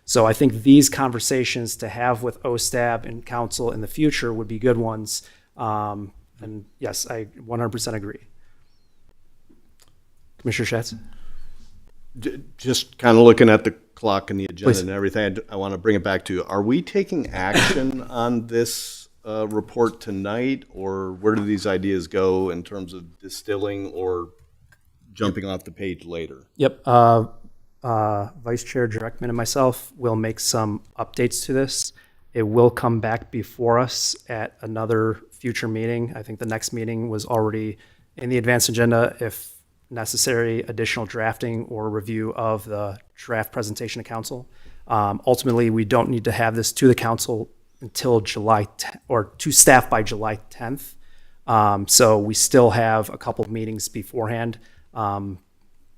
So I think these conversations to have with OSTAB and council in the future would be good ones. And yes, I 100% agree. Commissioner Schatz? Just kind of looking at the clock and the agenda Please. and everything, I want to bring it back to, are we taking action on this report tonight, or where do these ideas go in terms of distilling or jumping off the page later? Yep. Vice Chair Directman and myself will make some updates to this. It will come back before us at another future meeting. I think the next meeting was already in the advanced agenda. If necessary, additional drafting or review of the draft presentation to council. Ultimately, we don't need to have this to the council until July 10th, or to staff by July 10th. So we still have a couple of meetings beforehand. Isn't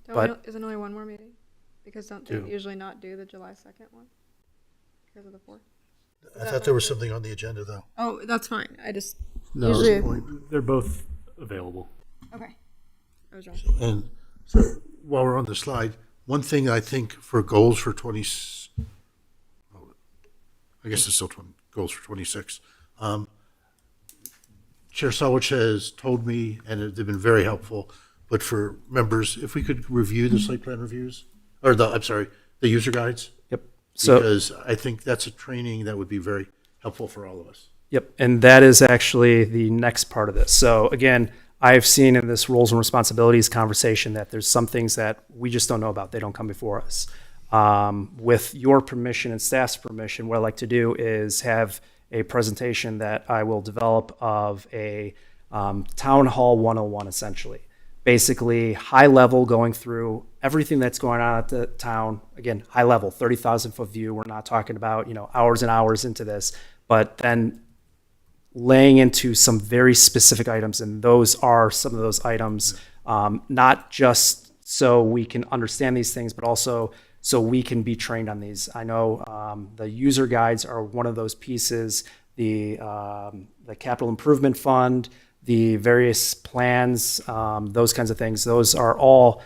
only one more meeting? Because don't they usually not do the July 2nd one? Because of the 4th? I thought there was something on the agenda, though. Oh, that's fine. I just, No, usually, They're both available. okay. I was wrong. And so while we're on the slide, one thing I think for goals for I guess it's still goals for 26. Chair Sawich has told me, and they've been very helpful, but for members, if we could review the site plan reviews, or the user guides, Yep. So. because I think that's a training that would be very helpful for all of us. Yep, and that is actually the next part of this. So again, I've seen in this roles and responsibilities conversation that there's some things that we just don't know about. They don't come before us. With your permission and staff's permission, what I'd like to do is have a presentation that I will develop of a Town Hall 101, essentially. Basically, high level, going through everything that's going on at the town. Again, high level, 30,000 foot view. We're not talking about, hours and hours into this, but then laying into some very specific items. And those are some of those items, not just so we can understand these things, but also so we can be trained on these. I know the user guides are one of those pieces, the capital improvement fund, the various plans, those kinds of things. Those are all,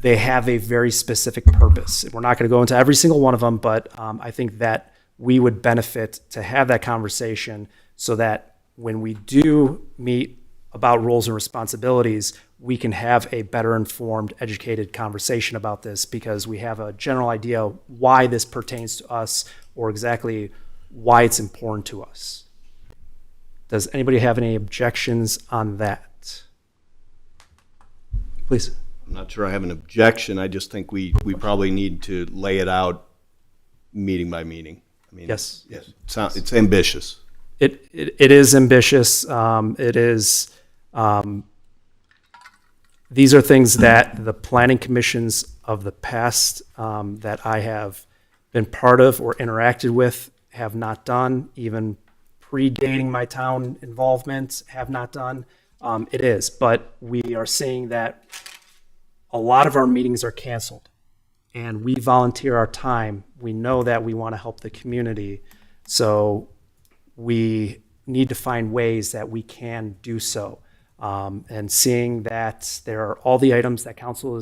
they have a very specific purpose. We're not going to go into every single one of them, but I think that we would benefit to have that conversation so that when we do meet about roles and responsibilities, we can have a better informed, educated conversation about this because we have a general idea why this pertains to us or exactly why it's important to us. Does anybody have any objections on that? Please. I'm not sure I have an objection. I just think we probably need to lay it out meeting by meeting. I mean, Yes. it's ambitious. It is ambitious. It is. These are things that the planning commissions of the past that I have been part of or interacted with have not done. Even predating my town involvement, have not done. It is, but we are seeing that a lot of our meetings are canceled, and we volunteer our time. We know that we want to help the community, so we need to find ways that we can do so. And seeing that there are all the items that council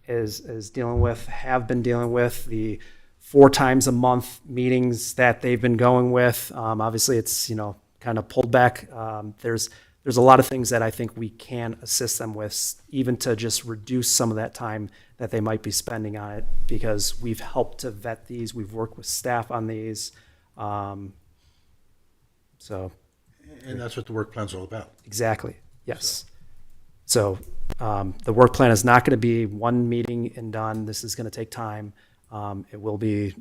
is dealing with, have been dealing with, the 4 times a month meetings that they've been going with. Obviously, it's kind of pulled back. There's a lot of things that I think we can assist them with, even to just reduce some of that time that they might be spending on it, because we've helped to vet these. We've worked with staff on these. So And that's what the work plan's all about. exactly, yes. So the work plan is not going to be one meeting and done. This is going to take time. It will be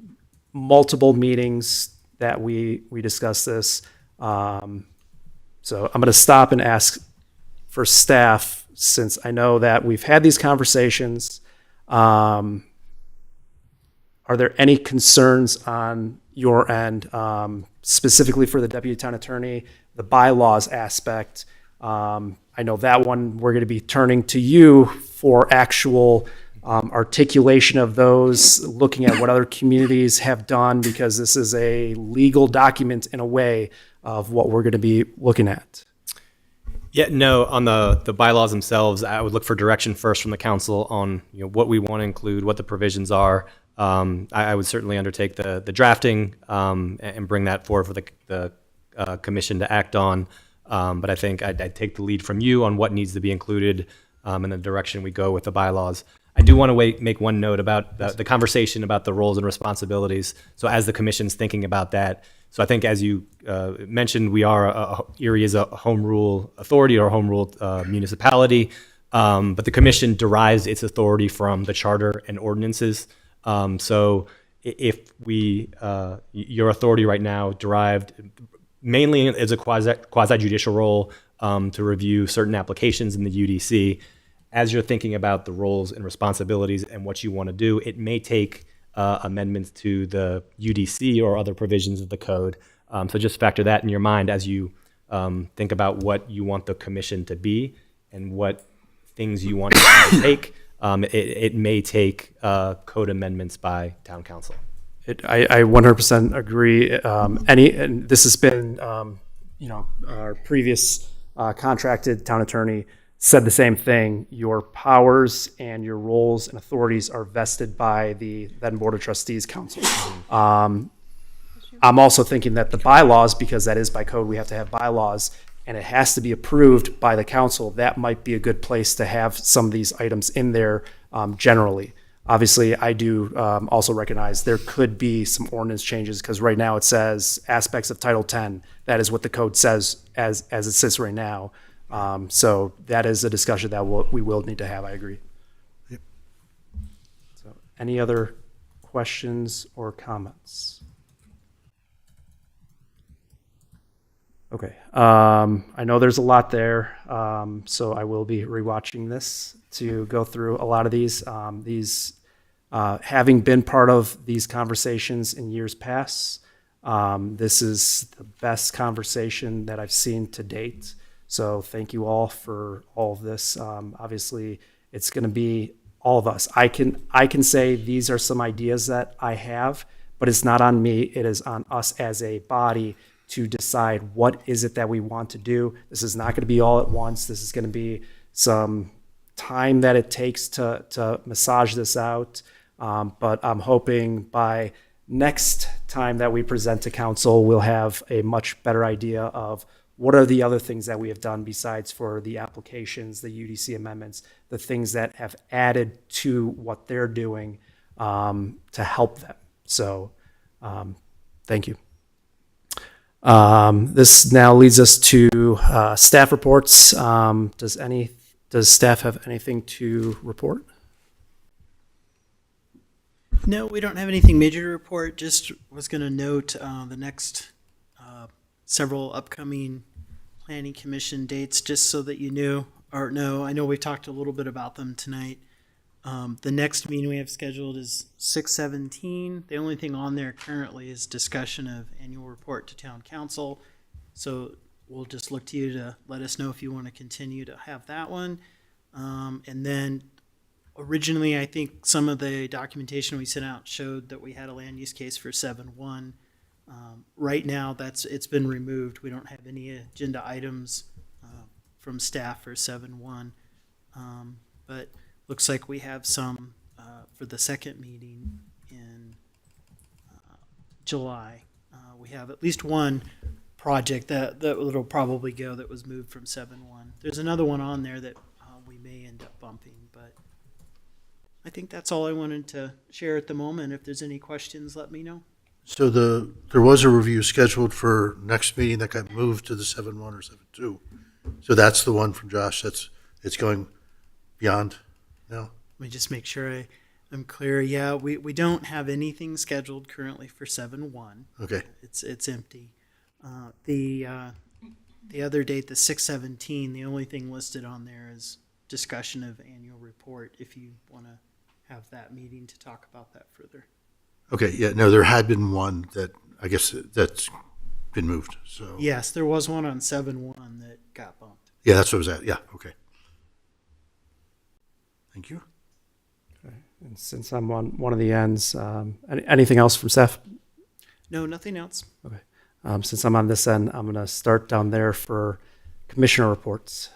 multiple meetings that we discuss this. So I'm going to stop and ask for staff, since I know that we've had these conversations. Are there any concerns on your end, specifically for the deputy town attorney, the bylaws aspect? I know that one we're going to be turning to you for actual articulation of those, looking at what other communities have done, because this is a legal document in a way of what we're going to be looking at. Yeah, no, on the bylaws themselves, I would look for direction first from the council on, you know, what we want to include, what the provisions are. I would certainly undertake the drafting and bring that forward for the commission to act on. But I think I'd take the lead from you on what needs to be included and the direction we go with the bylaws. I do want to make one note about the conversation about the roles and responsibilities. So as the commission's thinking about that, so I think as you mentioned, we are Erie is a home rule authority or home rule municipality, but the commission derives its authority from the charter and ordinances. So if your authority right now derived mainly as a quasi judicial role to review certain applications in the UDC. As you're thinking about the roles and responsibilities and what you want to do, it may take amendments to the UDC or other provisions of the code. So just factor that in your mind as you think about what you want the commission to be and what things you want to take. It may take code amendments by town council. I 100% agree. And this has been, our previous contracted town attorney said the same thing. Your powers and your roles and authorities are vested by the then Board of Trustees Council. I'm also thinking that the bylaws, because that is by code, we have to have bylaws, and it has to be approved by the council. That might be a good place to have some of these items in there generally. Obviously, I do also recognize there could be some ordinance changes, because right now it says aspects of Title 10. That is what the code says as it sits right now. So that is a discussion that we will need to have. I agree. Yep. So, any other questions or comments? Okay. I know there's a lot there, so I will be rewatching this to go through a lot of these. Having been part of these conversations in years past, this is the best conversation that I've seen to date. So thank you all for all of this. Obviously, it's going to be all of us. I can say these are some ideas that I have, but it's not on me. It is on us as a body to decide what is it that we want to do. This is not going to be all at once. This is going to be some time that it takes to massage this out. But I'm hoping by next time that we present to council, we'll have a much better idea of what are the other things that we have done besides for the applications, the UDC amendments, the things that have added to what they're doing to help them. So thank you. This now leads us to staff reports. Does staff have anything to report? No, we don't have anything major to report. Just was going to note the next several upcoming planning commission dates, just so that you knew or know. I know we talked a little bit about them tonight. The next meeting we have scheduled is 6/17. The only thing on there currently is discussion of annual report to town council. So we'll just look to you to let us know if you want to continue to have that one. And then originally, I think some of the documentation we sent out showed that we had a land use case for 7-1. Right now, it's been removed. We don't have any agenda items from staff for 7-1. But looks like we have some for the second meeting in July. We have at least one project that will probably go that was moved from 7-1. There's another one on there that we may end up bumping, but I think that's all I wanted to share at the moment. If there's any questions, let me know. So there was a review scheduled for next meeting that got moved to the 7-1 or 7-2. So that's the one from Josh. It's going beyond now. Let me just make sure I'm clear. Yeah, we don't have anything scheduled currently for 7-1. Okay. It's empty. The other date, the 6/17, the only thing listed on there is discussion of annual report, if you want to have that meeting to talk about that further. Okay. Yeah. No, there had been one that I guess that's been moved. So Yes, there was one on 7-1 that got bumped. yeah, that's what it was at. Yeah. Okay. Thank you. Okay. And since I'm on one of the ends, anything else from staff? No, nothing else. Okay. Since I'm on this end, I'm going to start down there for commissioner reports.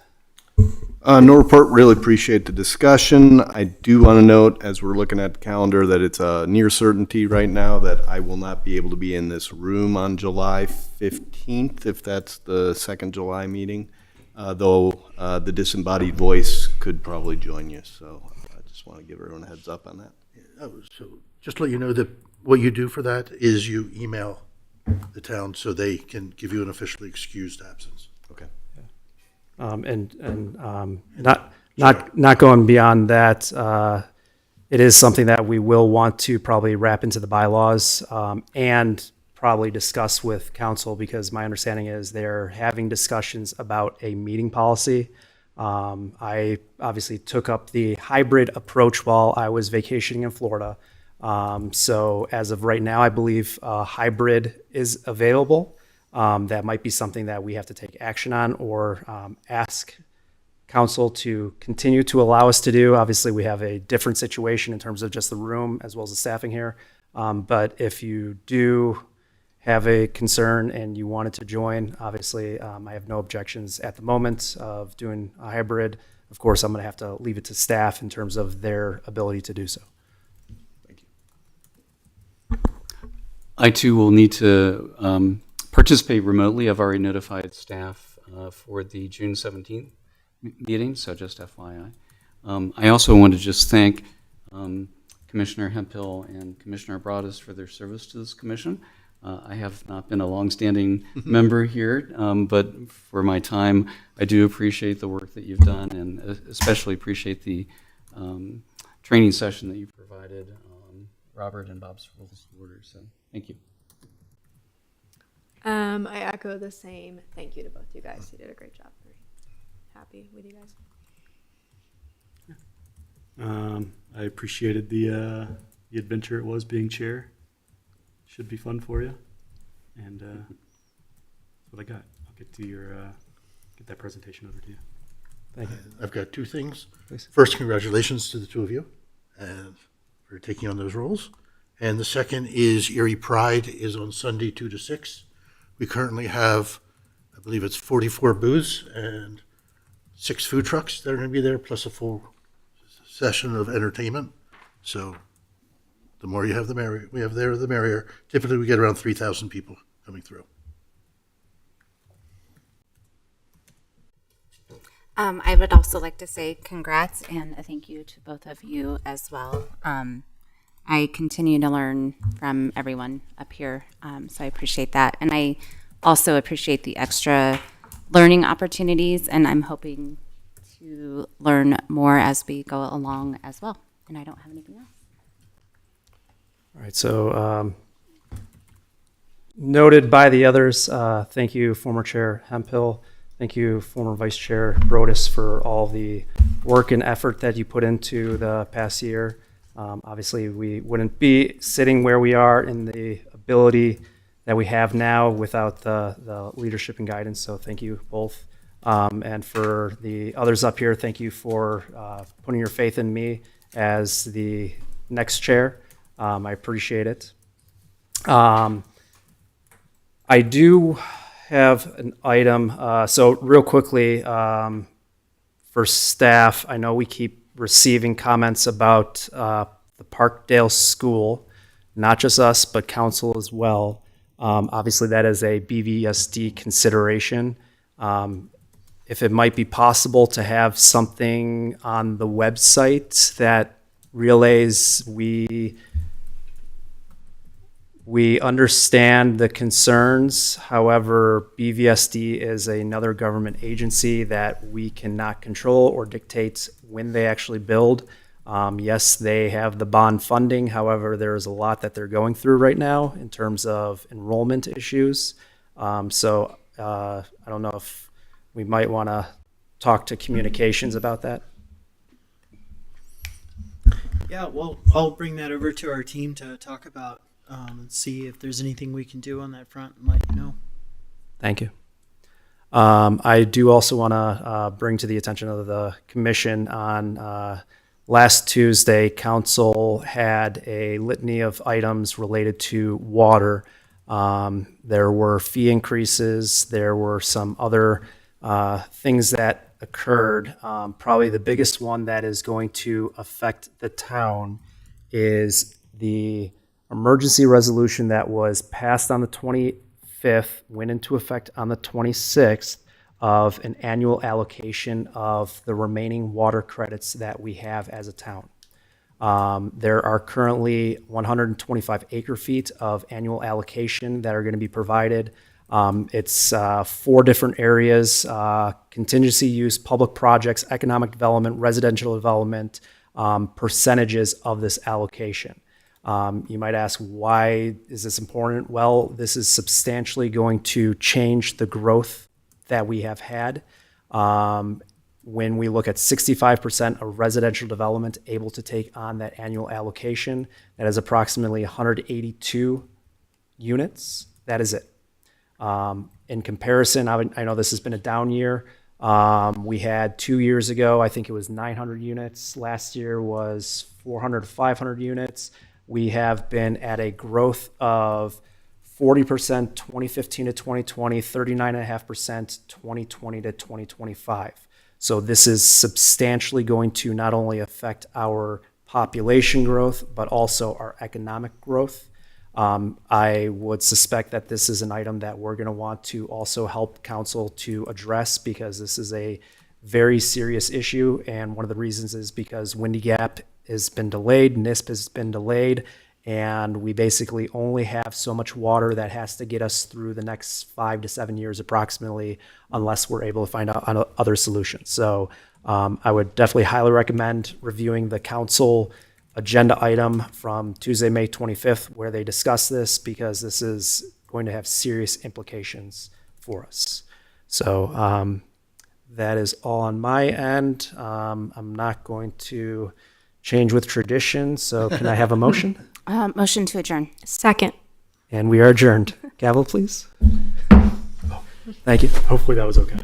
No report, really appreciate the discussion. I do want to note, as we're looking at the calendar, that it's a near certainty right now that I will not be able to be in this room on July 15th, if that's the second July meeting, though the disembodied voice could probably join you, so I just want to give everyone a heads up on that. Oh, so just to let you know that what you do for that is you email the town so they can give you an officially excused absence. Okay. Not going beyond that, it is something that we will want to probably wrap into the bylaws and probably discuss with council, because my understanding is they're having discussions about a meeting policy. I obviously took up the hybrid approach while I was vacationing in Florida. So as of right now, I believe hybrid is available. That might be something that we have to take action on or ask council to continue to allow us to do. Obviously, we have a different situation in terms of just the room as well as the staffing here. But if you do have a concern and you wanted to join, obviously, I have no objections at the moment of doing a hybrid. Of course, I'm going to have to leave it to staff in terms of their ability to do so. I too will need to participate remotely. I've already notified staff for the June 17th meeting, so just FYI. I also want to just thank Commissioner Hemphill and Commissioner Broadus for their service to this commission. I have not been a longstanding member here, but for my time, I do appreciate the work that you've done, and especially appreciate the training session that you provided Robert and Bob's rules of order. So thank you. I echo the same. Thank you to both you guys. You did a great job. Very happy with you guys. I appreciated the adventure it was being chair. Should be fun for you, and that's what I got. I'll get that presentation over to you. Thank you. I've got two things. Please. First, congratulations to the two of you and for taking on those roles. And the second is Erie Pride is on Sunday 2 to 6. We currently have, I believe it's 44 booths and 6 food trucks that are going to be there, plus a full session of entertainment. So the more you have, the merrier. We have there, the merrier. Typically, we get around 3,000 people coming through. I would also like to say congrats and a thank you to both of you as well. I continue to learn from everyone up here, so I appreciate that. And I also appreciate the extra learning opportunities, and I'm hoping to learn more as we go along as well. And I don't have anything else. All right, so noted by the others, thank you, former Chair Hemphill. Thank you, former Vice Chair Broadus, for all the work and effort that you put into the past year. Obviously, we wouldn't be sitting where we are in the ability that we have now without the leadership and guidance, so thank you both. And for the others up here, thank you for putting your faith in me as the next chair. I appreciate it. I do have an item. So real quickly, for staff, I know we keep receiving comments about the Parkdale School, not just us, but council as well. Obviously, that is a BVSD consideration. If it might be possible to have something on the website that relays we understand the concerns. However, BVSD is another government agency that we cannot control or dictate when they actually build. Yes, they have the bond funding. However, there is a lot that they're going through right now in terms of enrollment issues. So I don't know if we might want to talk to communications about that. Yeah, well, I'll bring that over to our team to talk about and see if there's anything we can do on that front and let you know. Thank you. I do also want to bring to the attention of the commission on last Tuesday, council had a litany of items related to water. There were fee increases. There were some other things that occurred. Probably the biggest one that is going to affect the town is the emergency resolution that was passed on the 25th, went into effect on the 26th, of an annual allocation of the remaining water credits that we have as a town. There are currently 125 acre feet of annual allocation that are going to be provided. It's 4 different areas: contingency use, public projects, economic development, residential development, percentages of this allocation. You might ask, why is this important? Well, this is substantially going to change the growth that we have had. When we look at 65% of residential development able to take on that annual allocation, that is approximately 182 units. That is it. In comparison, I know this has been a down year. We had 2 years ago, I think it was 900 units. Last year was 400 to 500 units. We have been at a growth of 40% 2015 to 2020, 39.5% 2020 to 2025. So this is substantially going to not only affect our population growth, but also our economic growth. I would suspect that this is an item that we're going to want to also help council to address, because this is a very serious issue. And one of the reasons is because Windy Gap has been delayed, NISP has been delayed, and we basically only have so much water that has to get us through the next 5 to 7 years approximately, unless we're able to find out other solutions. So I would definitely highly recommend reviewing the council agenda item from Tuesday, May 25th, where they discuss this, because this is going to have serious implications for us. So that is all on my end. I'm not going to change with tradition, so can I have a motion? Motion to adjourn. Second. And we are adjourned. Gavel, please. Thank you. Hopefully that was okay.